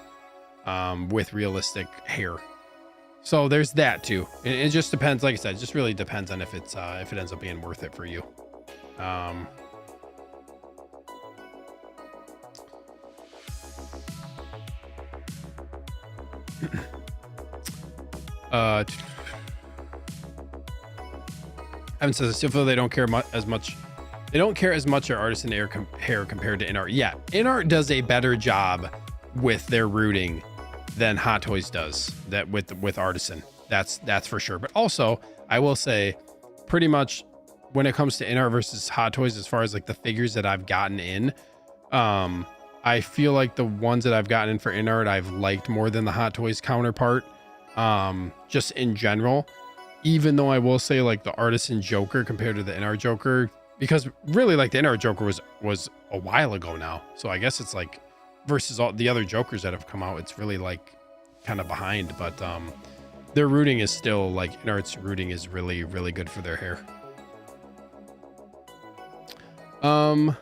with realistic hair. So there's that too. It just depends. Like I said, it just really depends on if it ends up being worth it for you. Evan says, I still feel they don't care as much. They don't care as much our Artisan hair compared to InArt. Yeah, InArt does a better job with their rooting than Hot Toys does that with Artisan. That's for sure. But also, I will say, pretty much when it comes to InArt versus Hot Toys, as far as like the figures that I've gotten in, I feel like the ones that I've gotten in for InArt I've liked more than the Hot Toys counterpart. Just in general, even though I will say like the Artisan Joker compared to the InArt Joker, because really like the InArt Joker was a while ago now, so I guess it's like versus all the other Jokers that have come out, it's really like kind of behind. But their rooting is still like, InArt's rooting is really, really good for their hair. And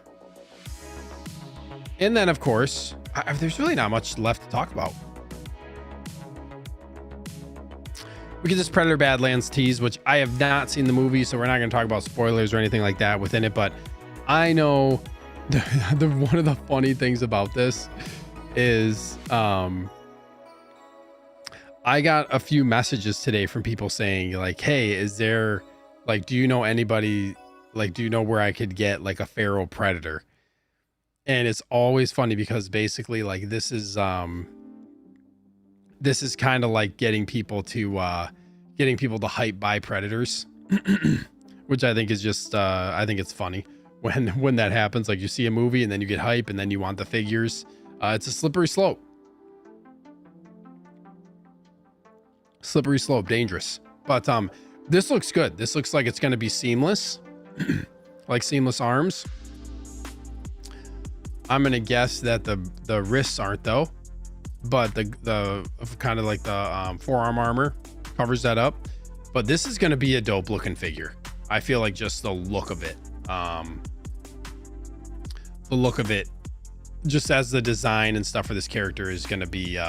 then of course, there's really not much left to talk about. We get this Predator Badlands tease, which I have not seen the movie, so we're not going to talk about spoilers or anything like that within it. But I know one of the funny things about this is I got a few messages today from people saying like, hey, is there like, do you know anybody, like, do you know where I could get like a feral predator? And it's always funny because basically like this is kind of like getting people to hype buy predators, which I think is just I think it's funny when that happens. Like you see a movie and then you get hype and then you want the figures. It's a slippery slope. Dangerous. But this looks good. This looks like it's going to be seamless, like seamless arms. I'm going to guess that the wrists aren't though, but the kind of like the forearm armor covers that up. But this is going to be a dope looking figure. I feel like just the look of it, just as the design and stuff for this character is going to be,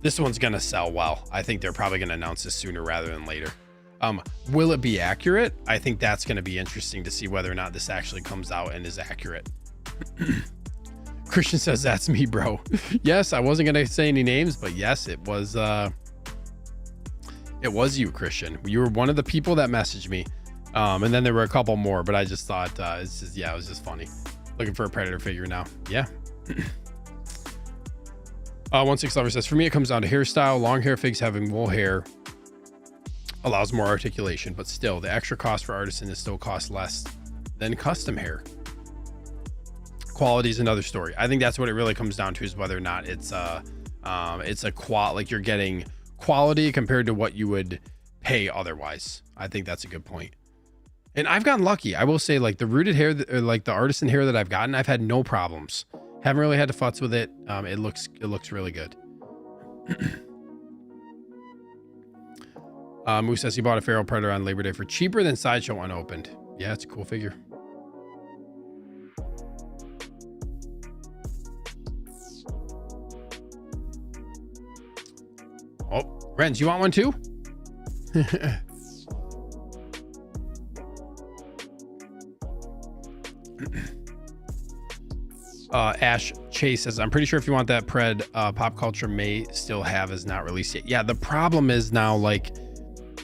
this one's going to sell well. I think they're probably going to announce this sooner rather than later. Will it be accurate? I think that's going to be interesting to see whether or not this actually comes out and is accurate. Christian says, that's me, bro. Yes, I wasn't going to say any names, but yes, it was you, Christian. You were one of the people that messaged me. And then there were a couple more, but I just thought, it was just funny. Looking for a predator figure now. Yeah. 16 Lover says, for me, it comes down to hairstyle. Long hair figs having wool hair allows more articulation, but still the extra cost for Artisan is still cost less than custom hair. Quality is another story. I think that's what it really comes down to, is whether or not it's a like you're getting quality compared to what you would pay otherwise. I think that's a good point. And I've gotten lucky. I will say, like the rooted hair, or like the Artisan hair that I've gotten, I've had no problems. Haven't really had to futz with it. It looks really good. Moose says he bought a feral predator on Labor Day for cheaper than Sideshow unopened. Yeah, it's a cool figure. Oh, Renz, you want one too? Ash Chase says, I'm pretty sure if you want that pred, Pop Culture may still have is not released yet. Yeah, the problem is now, like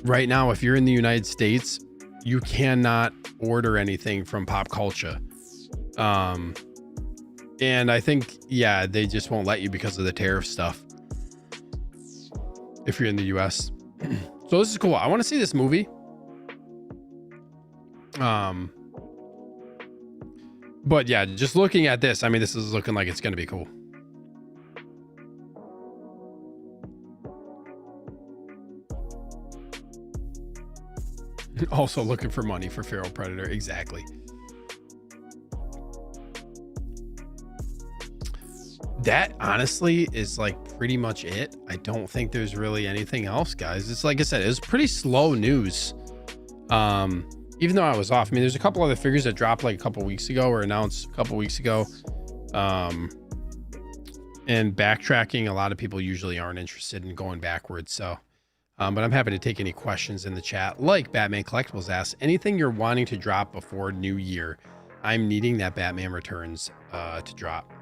right now, if you're in the United States, you cannot order anything from Pop Culture. And I think, yeah, they just won't let you because of the tariff stuff if you're in the US. So this is cool. I want to see this movie. But yeah, just looking at this, I mean, this is looking like it's going to be cool. Also looking for money for Feral Predator. Exactly. That honestly is like pretty much it. I don't think there's really anything else, guys. It's like I said, it was pretty slow news. Even though I was off, I mean, there's a couple other figures that dropped like a couple weeks ago or announced a couple weeks ago. And backtracking, a lot of people usually aren't interested in going backwards. So, but I'm happy to take any questions in the chat. Like Batman Collectibles asks, anything you're wanting to drop before New Year? I'm needing that Batman Returns to drop.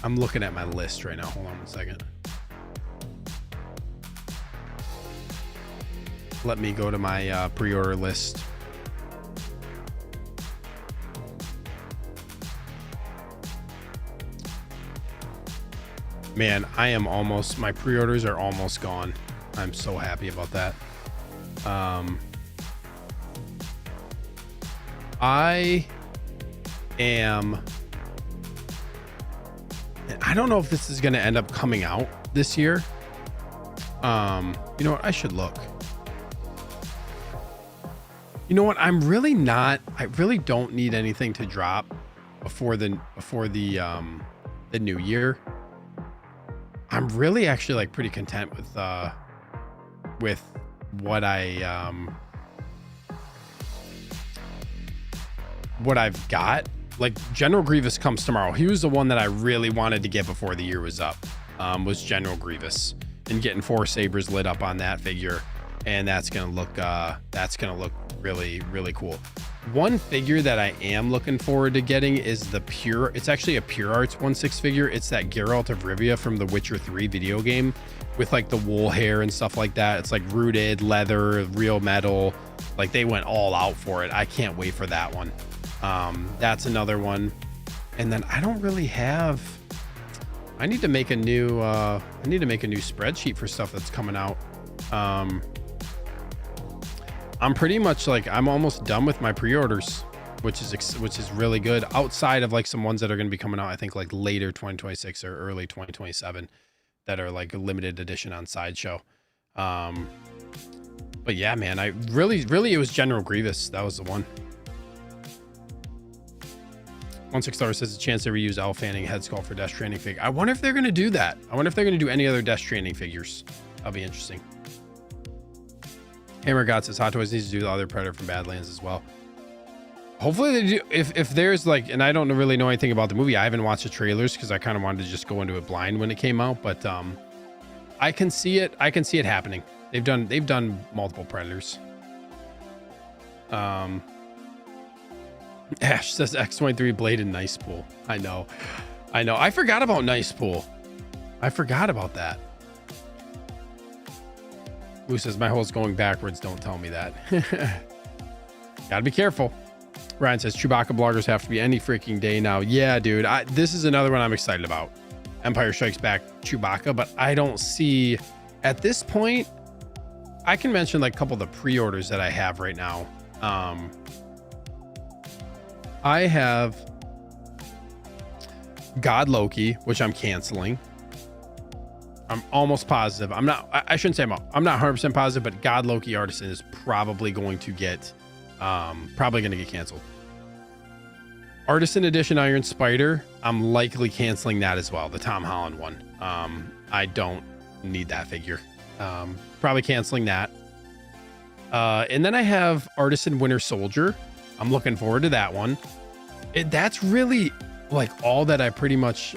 I'm looking at my list right now. Hold on one second. Let me go to my pre-order list. Man, my pre-orders are almost gone. I'm so happy about that. I don't know if this is going to end up coming out this year. You know what? I should look. You know what? I really don't need anything to drop before the new year. I'm really actually like pretty content with what what I've got. like General Grievous comes tomorrow. He was the one that I really wanted to get before the year was up, was General Grievous, and getting 4 sabers lit up on that figure. And that's going to look really, really cool. One figure that I am looking forward to getting is it's actually a Pure Arts 1/6 figure. It's that Geralt of Rivia from the Witcher 3 video game with like the wool hair and stuff like that. It's like rooted leather, real metal. Like they went all out for it. I can't wait for that one. That's another one. And then I don't really have, I need to make a new spreadsheet for stuff that's coming out. I'm pretty much like, I'm almost done with my pre-orders, which is really good, outside of like some ones that are going to be coming out, I think like later 2026 or early 2027 that are like a limited edition on Sideshow. But yeah, man, I really, it was General Grievous. That was the one. 16 says a chance to reuse Elf Fanning head sculpt for Death Stranding figure. I wonder if they're going to do that. I wonder if they're going to do any other Death Stranding figures. That'll be interesting. Hammer God says Hot Toys needs to do the other Predator from Badlands as well. Hopefully they do. If there's like, and I don't really know anything about the movie. I haven't watched the trailers because I kind of wanted to just go into it blind when it came out. But I can see it. I can see it happening. They've done multiple Predators. Ash says X23 Blade and Nice Pool. I know. I forgot about Nice Pool. I forgot about that. Who says my hole's going backwards? Don't tell me that. Gotta be careful. Ryan says Chewbacca bloggers have to be any freaking day now. Yeah, dude. This is another one I'm excited about. Empire Strikes Back Chewbacca, but I don't see at this point. I can mention like a couple of the pre-orders that I have right now. I have God Loki, which I'm canceling. I'm almost positive. I shouldn't say I'm not 100% positive, but God Loki Artisan is probably going to get canceled. Artisan Edition Iron Spider, I'm likely canceling that as well. The Tom Holland one. I don't need that figure. Probably canceling that. And then I have Artisan Winter Soldier. I'm looking forward to that one. That's really like all that I pretty much,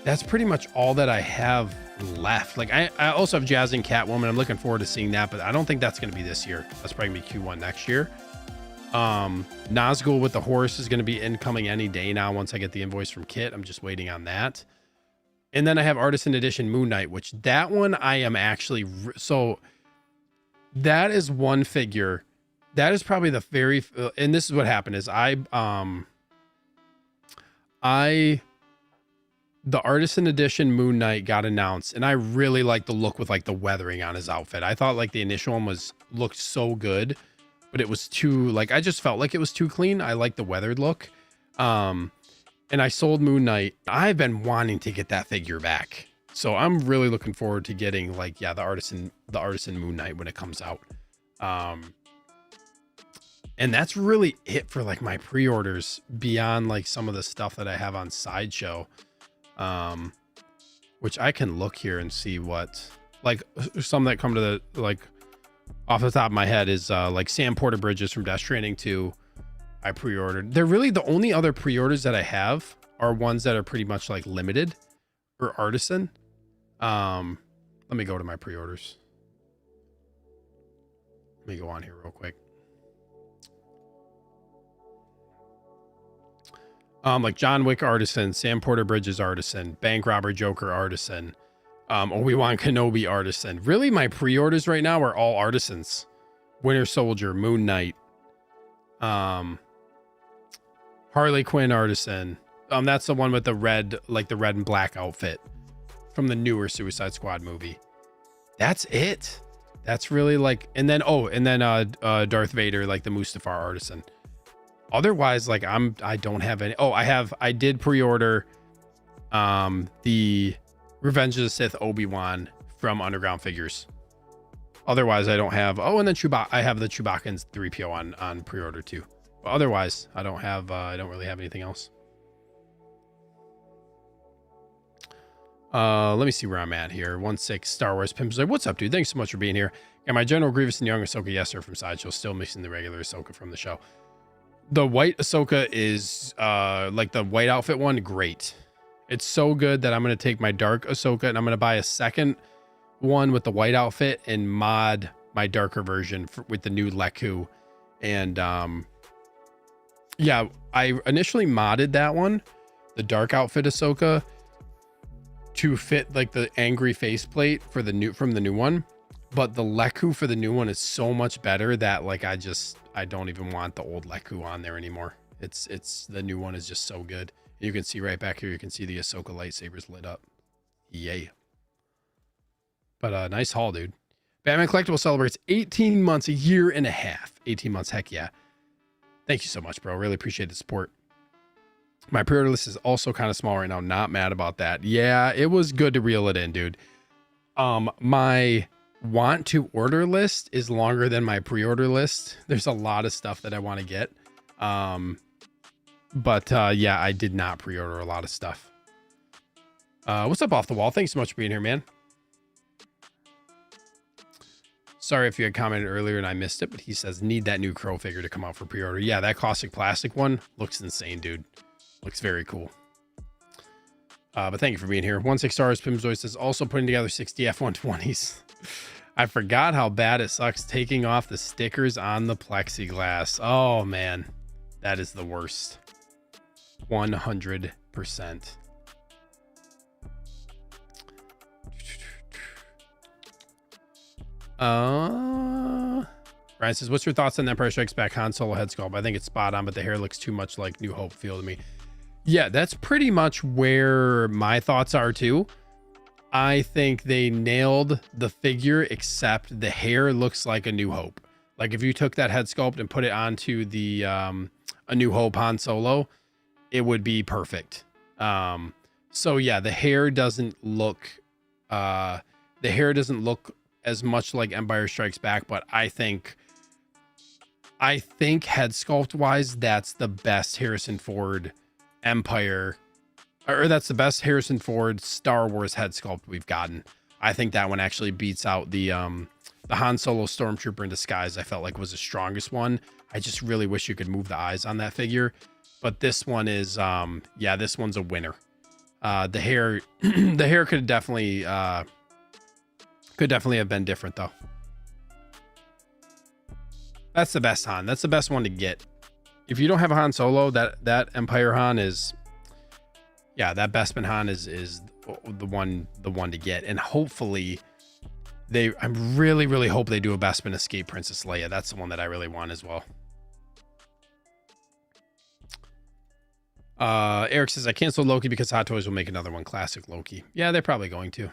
that's pretty much all that I have left. Like I also have Jazz and Catwoman. I'm looking forward to seeing that, but I don't think that's going to be this year. That's probably going to be Q1 next year. Nazgul with the horse is going to be incoming any day now. Once I get the invoice from Kit, I'm just waiting on that. And then I have Artisan Edition Moon Knight, which that one I am actually, so that is one figure. That is probably the very, and this is what happened is the Artisan Edition Moon Knight got announced, and I really like the look with like the weathering on his outfit. I thought like the initial one looked so good, but it was too, like, I just felt like it was too clean. I like the weathered look. And I sold Moon Knight. I've been wanting to get that figure back. So I'm really looking forward to getting like, yeah, the Artisan Moon Knight when it comes out. And that's really it for like my pre-orders beyond like some of the stuff that I have on Sideshow. Which I can look here and see what, like some that come to the, like off the top of my head is like Sam Porter Bridges from Death Stranding 2. I pre-ordered. They're really the only other pre-orders that I have are ones that are pretty much like limited or Artisan. Let me go to my pre-orders. Let me go on here real quick. Like John Wick Artisan, Sam Porter Bridges Artisan, Bank Robber Joker Artisan, Obi-Wan Kenobi Artisan. Really, my pre-orders right now are all Artisans. Winter Soldier, Moon Knight, Harley Quinn Artisan. That's the one with the red, like the red and black outfit from the newer Suicide Squad movie. That's it. That's really like, and then Darth Vader, like the Mustafar Artisan. Otherwise, like I don't have any. I did pre-order the Revenge of the Sith Obi-Wan from Underground Figures. Otherwise, I don't have. And then Chewbacca. I have the Chewbacca and 3PO on pre-order too. But otherwise, I don't have. I don't really have anything else. Let me see where I'm at here. 16 Star Wars Pimps like, what's up, dude? Thanks so much for being here. Got my General Grievous and Young Ahsoka, yes sir, from Sideshow. Still missing the regular Ahsoka from the show. The white Ahsoka is like the white outfit one, great. It's so good that I'm going to take my dark Ahsoka and I'm going to buy a second one with the white outfit and mod my darker version with the new Leku. And yeah, I initially modded that one, the dark outfit Ahsoka, to fit like the angry faceplate for the new from the new one. But the Leku for the new one is so much better that like I don't even want the old Leku on there anymore. It's the new one is just so good. You can see right back here, you can see the Ahsoka lightsabers lit up. Yay. But nice haul, dude. Batman Collectible celebrates 18 months, a year and a half. 18 months, heck yeah. Thank you so much, bro. Really appreciate the support. My pre-order list is also kind of small right now. Not mad about that. Yeah, it was good to reel it in, dude. My want to order list is longer than my pre-order list. There's a lot of stuff that I want to get. But yeah, I did not pre-order a lot of stuff. What's up, Off the Wall? Thanks so much for being here, man. Sorry if you had commented earlier and I missed it, but he says need that new Crow figure to come out for pre-order. Yeah, that caustic plastic one looks insane, dude. Looks very cool. But thank you for being here. 16 stars. Pimzoy says also putting together 60 F-120s. I forgot how bad it sucks taking off the stickers on the plexiglass. Oh man, that is the worst. 100%. Ryan says, what's your thoughts on Empire Strikes Back Han Solo head sculpt? I think it's spot on, but the hair looks too much like New Hope feel to me. Yeah, that's pretty much where my thoughts are too. I think they nailed the figure, except the hair looks like a New Hope. Like if you took that head sculpt and put it onto the a New Hope Han Solo, it would be perfect. So yeah, the hair doesn't look as much like Empire Strikes Back, but I think head sculpt wise, that's the best Harrison Ford Empire, or that's the best Harrison Ford Star Wars head sculpt we've gotten. I think that one actually beats out the Han Solo Stormtrooper in Disguise. I felt like was the strongest one. I just really wish you could move the eyes on that figure, but this one is yeah, this one's a winner. The hair could definitely have been different though. That's the best Han. That's the best one to get. If you don't have a Han Solo, that Empire Han is, yeah, that Bespin Han is the one to get. And hopefully I really hope they do a Bespin Escape Princess Leia. That's the one that I really want as well. Eric says, I canceled Loki because Hot Toys will make another one. Classic Loki. Yeah, they're probably going to.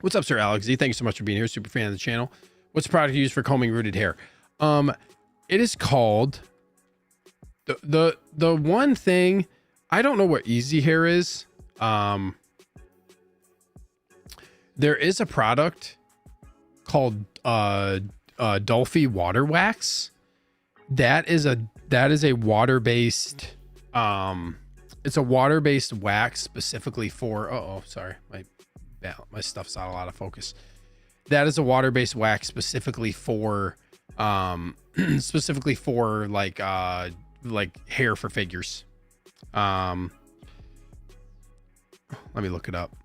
What's up, Sir Alex Z? Thank you so much for being here. Super fan of the channel. What's the product you use for combing rooted hair? It is called the one thing. I don't know what Easy Hair is. There is a product called Dolphy Water Wax. That is a water-based it's a water-based wax specifically for sorry, my stuff's out of focus. That is a water-based wax specifically for like hair for figures. Let me look it up.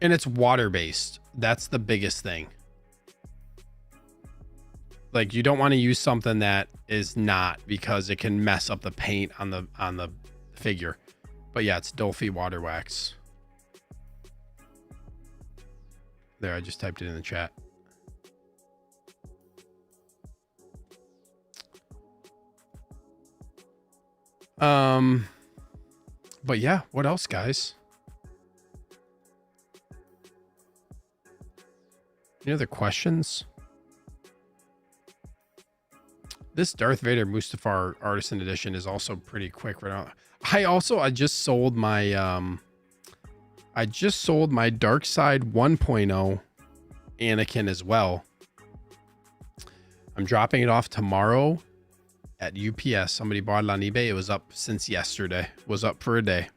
And it's water-based. That's the biggest thing. Like you don't want to use something that is not, because it can mess up the paint on the figure. But yeah, it's Dolphy Water Wax. There, I just typed it in the chat. But yeah, what else, guys? Any other questions? This Darth Vader Mustafar Artisan Edition is also pretty quick right now. I just sold my Dark Side 1.0 Anakin as well. I'm dropping it off tomorrow at UPS. Somebody bought it on eBay. It was up since yesterday. It was up for a day.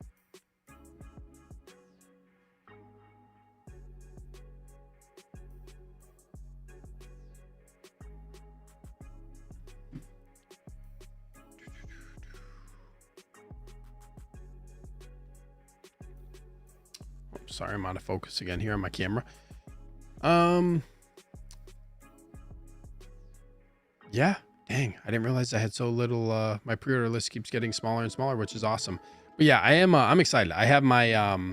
sorry, I'm out of focus again here on my camera. Yeah, dang, I didn't realize I had so little. My pre-order list keeps getting smaller and smaller, which is awesome. But yeah, I'm excited. I have my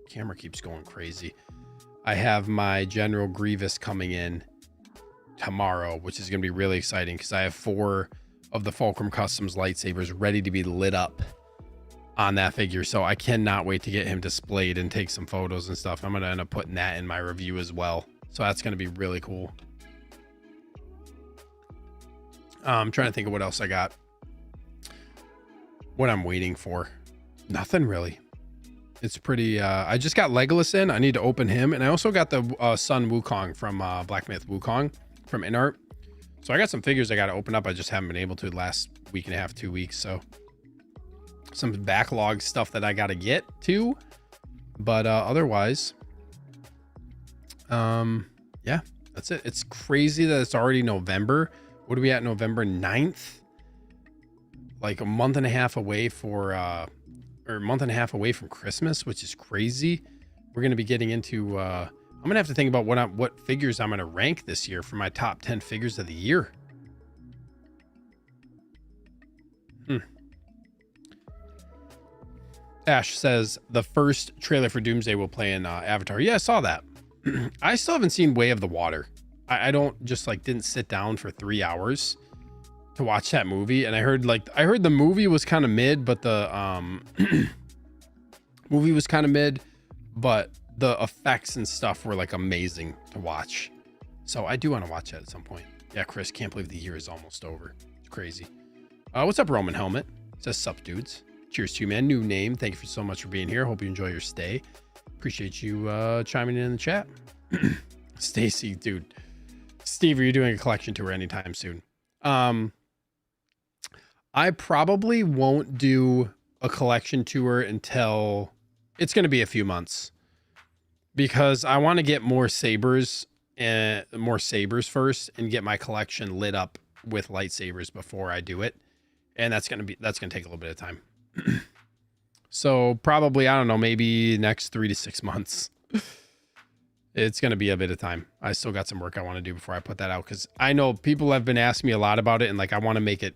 camera keeps going crazy. I have my General Grievous coming in tomorrow, which is going to be really exciting because I have 4 of the Fulcrum Customs lightsabers ready to be lit up on that figure. So I cannot wait to get him displayed and take some photos and stuff. I'm going to end up putting that in my review as well. So that's going to be really cool. I'm trying to think of what else I got. What I'm waiting for. Nothing really. It's pretty, I just got Legolas in. I need to open him. And I also got the Sun Wukong from Black Myth Wukong from InArt. So I got some figures I got to open up. I just haven't been able to the last week and a half, 2 weeks. So some backlog stuff that I got to get to. But otherwise, yeah, that's it. It's crazy that it's already November. What are we at, November 9th? Like a month and a half away for, or a month and a half away from Christmas, which is crazy. We're going to be getting into, I'm going to have to think about what figures I'm going to rank this year for my top 10 figures of the year. Ash says the first trailer for Doomsday will play in Avatar. Yeah, I saw that. I still haven't seen Way of the Water. I don't just like didn't sit down for 3 hours to watch that movie. And I heard the movie was kind of mid, but the movie was kind of mid, but the effects and stuff were like amazing to watch. So I do want to watch that at some point. Yeah, Chris, can't believe the year is almost over. It's crazy. What's up, Roman Helmet? Says sup, dudes. Cheers to you, man. New name. Thank you so much for being here. Hope you enjoy your stay. Appreciate you chiming in the chat. Stacy, dude. Steve, are you doing a collection tour anytime soon? I probably won't do a collection tour until it's going to be a few months, because I want to get more sabers first and get my collection lit up with lightsabers before I do it. And that's going to take a little bit of time. So probably, I don't know, maybe next 3 to 6 months. It's going to be a bit of time. I still got some work I want to do before I put that out, because I know people have been asking me a lot about it, and like I want to make it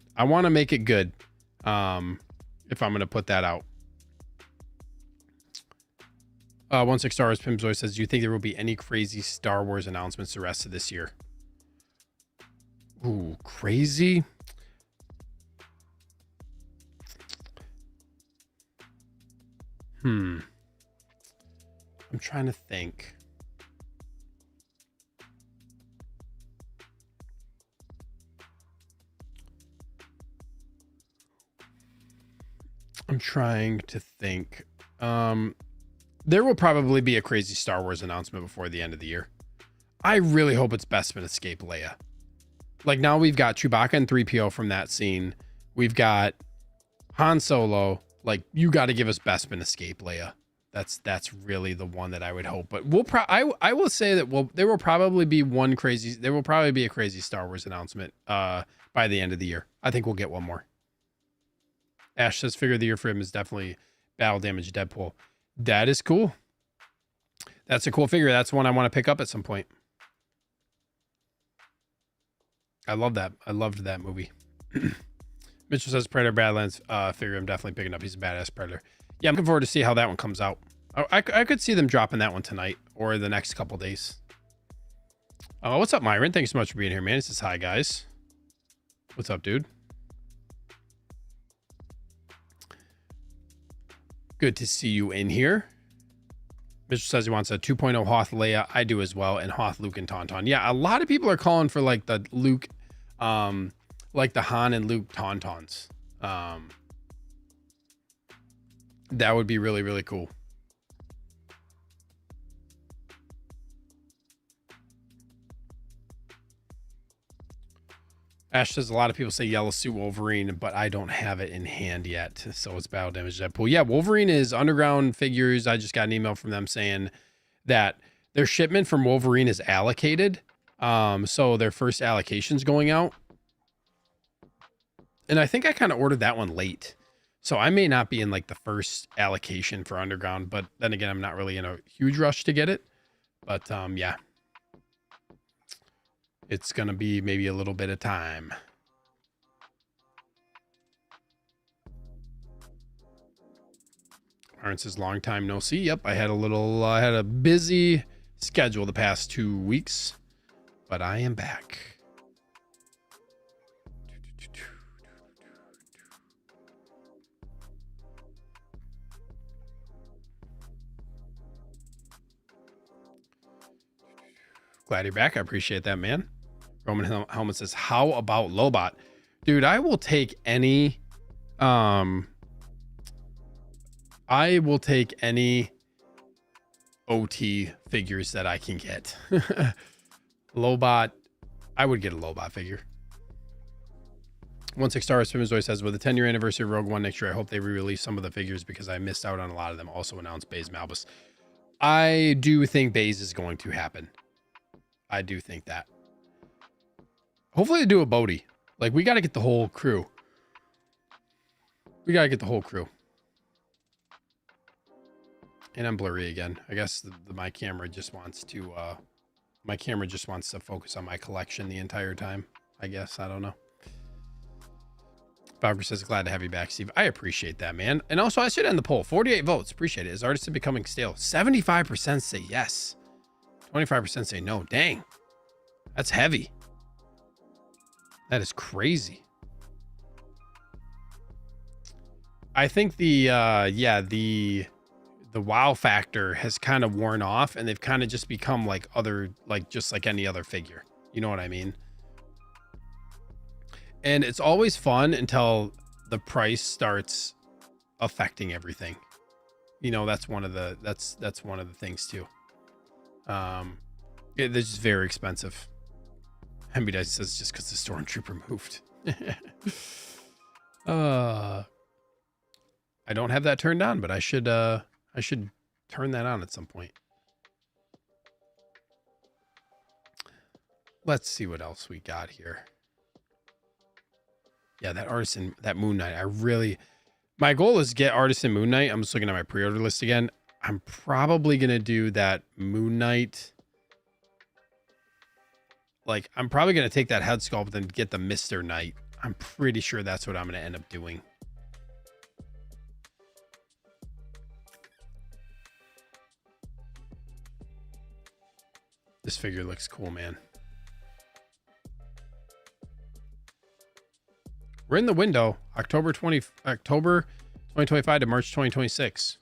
good if I'm going to put that out. 16 Star Wars Pimzoy says, do you think there will be any crazy Star Wars announcements the rest of this year? Ooh, crazy. I'm trying to think. There will probably be a crazy Star Wars announcement before the end of the year. I really hope it's Bespin Escape Leia. Like, now we've got Chewbacca and 3PO from that scene. We've got Han Solo. Like, you got to give us Bespin Escape Leia. That's really the one that I would hope. But I will say that there will probably be a crazy Star Wars announcement by the end of the year. I think we'll get one more. Ash says figure of the year for him is definitely Battle Damage Deadpool. That is cool. That's a cool figure. That's one I want to pick up at some point. I love that. I loved that movie. Mitchell says Predator Badlands figure I'm definitely picking up. He's a badass Predator. Yeah, I'm looking forward to see how that one comes out. I could see them dropping that one tonight or the next couple days. What's up, Myron? Thanks so much for being here, man. It says hi, guys. What's up, dude? Good to see you in here. Mitchell says he wants a 2.0 Hoth Leia. I do as well. And Hoth, Luke, and Tauntaun. Yeah, a lot of people are calling for like the Luke, like the Han and Luke Tauntauns. That would be really, really cool. Ash says a lot of people say Yellow Suit Wolverine, but I don't have it in hand yet. So it's Battle Damage Deadpool. Yeah, Wolverine is Underground Figures. I just got an email from them saying that their shipment from Wolverine is allocated. So their first allocation's going out. And I think I kind of ordered that one late. So I may not be in like the first allocation for Underground, but then again, I'm not really in a huge rush to get it. But yeah, it's going to be maybe a little bit of time. Aaron says, long time no see. Yep, I had a busy schedule the past 2 weeks, but I am back. Glad you're back. I appreciate that, man. Roman Helmet says, how about Lobot? Dude, I will take any OT figures that I can get. Lobot, I would get a Lobot figure. 16 Star Swimmers always says, with the 10-year anniversary of Rogue One next year, I hope they re-release some of the figures because I missed out on a lot of them. Also announced Baze Malbus. I do think Baze is going to happen. I do think that. Hopefully they do a Bodhi. Like, we got to get the whole crew. And I'm blurry again. I guess my camera just wants to focus on my collection the entire time. I guess. I don't know. Bobber says, glad to have you back, Steve. I appreciate that, man. And also, I should end the poll. 48 votes. Appreciate it. Is Artisan becoming stale? 75% say yes. 25% say no. Dang. That's heavy. That is crazy. I think the wow factor has kind of worn off, and they've kind of just become like just like any other figure. You know what I mean? And it's always fun until the price starts affecting everything. You know, that's one of the things too. They're just very expensive. Hemby Dice says just because the Stormtrooper moved. I don't have that turned on, but I should turn that on at some point. Let's see what else we got here. Yeah, that Artisan, that Moon Knight. My goal is to get Artisan Moon Knight. I'm just looking at my pre-order list again. I'm probably going to do that Moon Knight. Like, I'm probably going to take that head sculpt and get the Mr. Knight. I'm pretty sure that's what I'm going to end up doing. This figure looks cool, man. We're in the window, October 2025 to March 2026.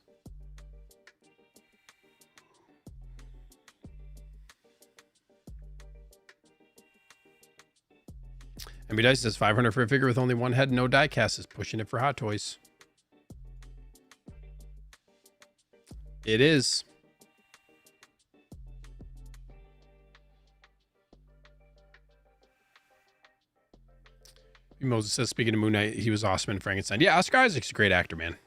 MB Dice says 500 for a figure with only one head, no die cast, is pushing it for Hot Toys. It is. Moses says, speaking of Moon Knight, he was awesome in Frankenstein. Yeah, Oscar Isaac's a great actor, man.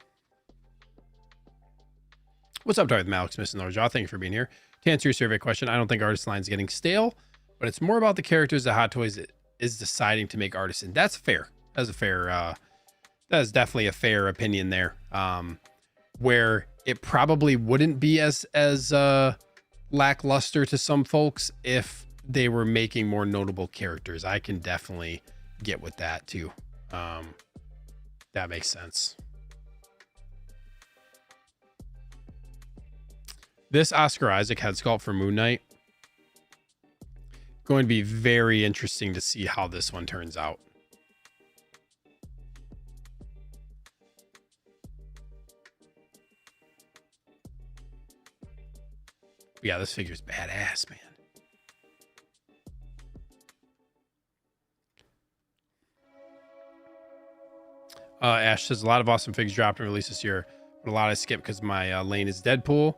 What's up, Darth Malik Smith and Lord Jaw? Thank you for being here. To answer your survey question, I don't think Artisan Line is getting stale, but it's more about the characters that Hot Toys is deciding to make Artisan. That's fair. That's a fair, that is definitely a fair opinion there. Where it probably wouldn't be as lackluster to some folks if they were making more notable characters. I can definitely get with that too. That makes sense. This Oscar Isaac head sculpt for Moon Knight, going to be very interesting to see how this one turns out. Yeah, this figure's badass, man. Ash says a lot of awesome figures dropped and released this year, but a lot I skipped because my lane is Deadpool.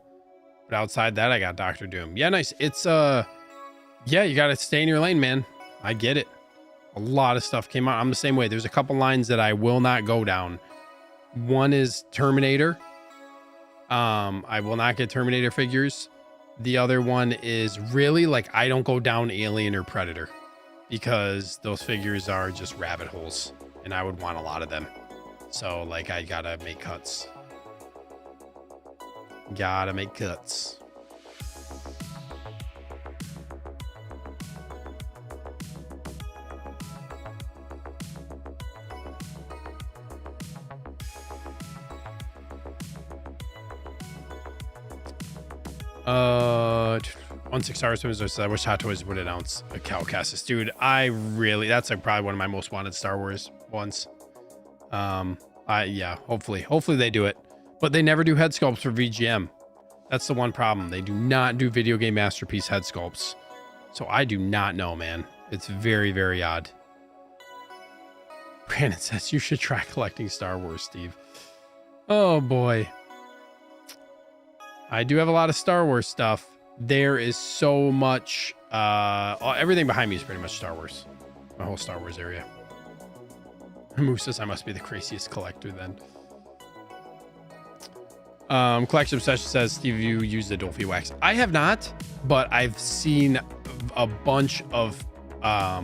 But outside that, I got Doctor Doom. Yeah, nice. It's yeah, you got to stay in your lane, man. I get it. A lot of stuff came out. I'm the same way. There's a couple lines that I will not go down. One is Terminator. I will not get Terminator figures. The other one is really like I don't go down Alien or Predator because those figures are just rabbit holes. and I would want a lot of them. So like I gotta make cuts. Gotta make cuts. Uh, 16 hours. I wish Hot Toys would announce a Calcassus. Dude, that's like probably one of my most wanted Star Wars ones. Yeah, hopefully they do it, but they never do head sculpts for VGM. That's the one problem. They do not do video game masterpiece head sculpts. So I do not know, man. It's very, very odd. Brandon says you should try collecting Star Wars, Steve. Oh boy. I do have a lot of Star Wars stuff. There is so much, everything behind me is pretty much Star Wars. My whole Star Wars area. Moose says I must be the craziest collector then. Collection Obsession says, Steve, you use the Dolphy wax. I have not, but I've seen a bunch of, I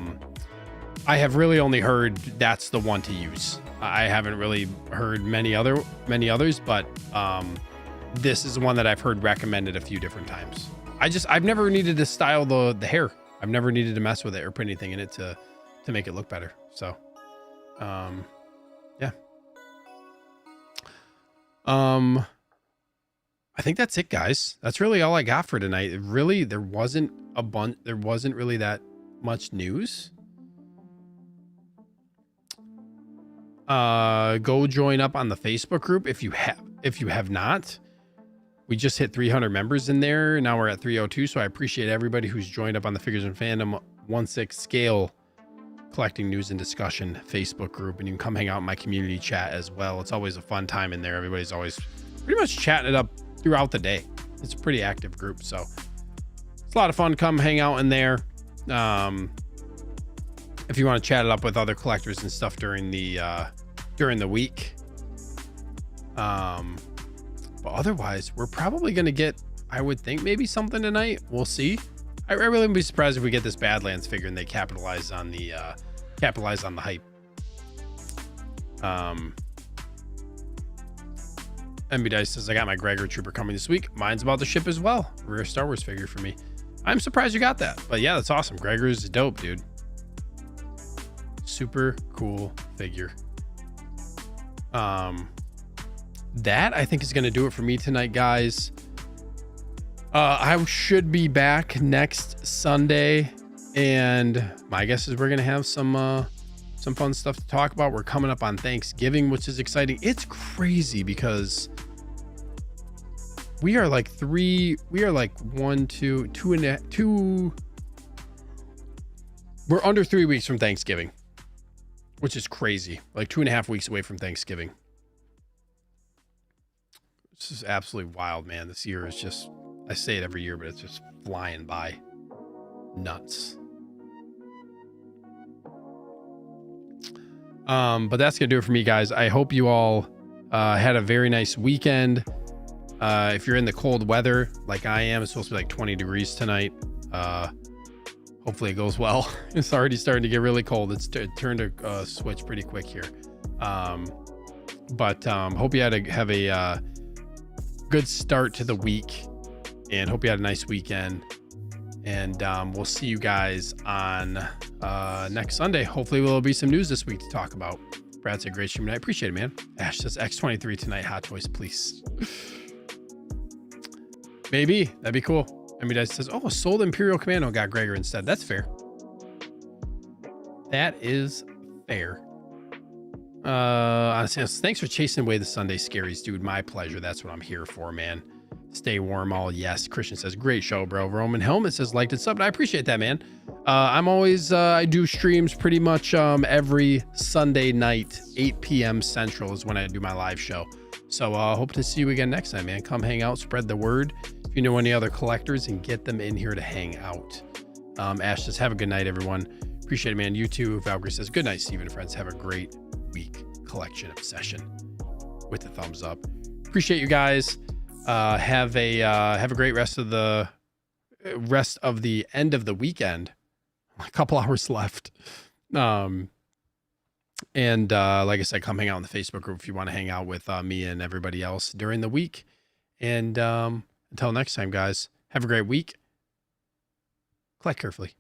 have really only heard that's the one to use. I haven't really heard many others, but, this is one that I've heard recommended a few different times. I've never needed to style the hair. I've never needed to mess with it or put anything in it to make it look better. So, yeah. I think that's it, guys. That's really all I got for tonight. There wasn't really that much news. Go join up on the Facebook group if you have not. We just hit 300 members in there. Now we're at 302. So I appreciate everybody who's joined up on the Figures and Fandom 1/6 scale collecting news and discussion Facebook group. And you can come hang out in my community chat as well. It's always a fun time in there. Everybody's always pretty much chatting it up throughout the day. It's a pretty active group. So it's a lot of fun. Come hang out in there. If you want to chat it up with other collectors and stuff during the week. But otherwise, we're probably going to get, I would think, maybe something tonight. We'll see. I really wouldn't be surprised if we get this Badlands figure and they capitalize on the hype. MB Dice says, I got my Gregor Trooper coming this week. Mine's about to ship as well. Rare Star Wars figure for me. I'm surprised you got that. But yeah, that's awesome. Gregor's dope, dude. Super cool figure. That I think is going to do it for me tonight, guys. I should be back next Sunday, and my guess is we're going to have some fun stuff to talk about. We're coming up on Thanksgiving, which is exciting. It's crazy because we are like we're under 3 weeks from Thanksgiving, which is crazy. Like 2.5 weeks away from Thanksgiving. This is absolutely wild, man. This year is just, I say it every year, but it's just flying by. Nuts. But that's going to do it for me, guys. I hope you all had a very nice weekend. If you're in the cold weather, like I am, it's supposed to be like 20 degrees tonight. Hopefully it goes well. It's already starting to get really cold. It's turned to switch pretty quick here. But hope you have a good start to the week, and hope you had a nice weekend, and we'll see you guys on next Sunday. Hopefully there'll be some news this week to talk about. Brad said, great stream tonight. I appreciate it, man. Ash says X23 tonight. Hot Toys, please. Maybe that'd be cool. I mean, that says, oh, sold Imperial Commando, got Gregor instead. That's fair. That is fair. Thanks for chasing away the Sunday scaries, dude. My pleasure. That's what I'm here for, man. Stay warm, all. Yes. Christian says, great show, bro. Roman Helmet says, liked it, subbed. I appreciate that, man. I'm always, I do streams pretty much every Sunday night, 8 p.m. Central is when I do my live show. So hope to see you again next time, man. Come hang out, spread the word. If you know any other collectors, and get them in here to hang out. Ash says, have a good night, everyone. Appreciate it, man. You too. Valkyrie says, good night, Steven and friends. Have a great week. Collection Obsession with the thumbs up. Appreciate you guys. Have a great rest of the end of the weekend. A couple hours left. And like I said, come hang out in the Facebook group if you want to hang out with me and everybody else during the week. And until next time, guys, have a great week. Collect carefully.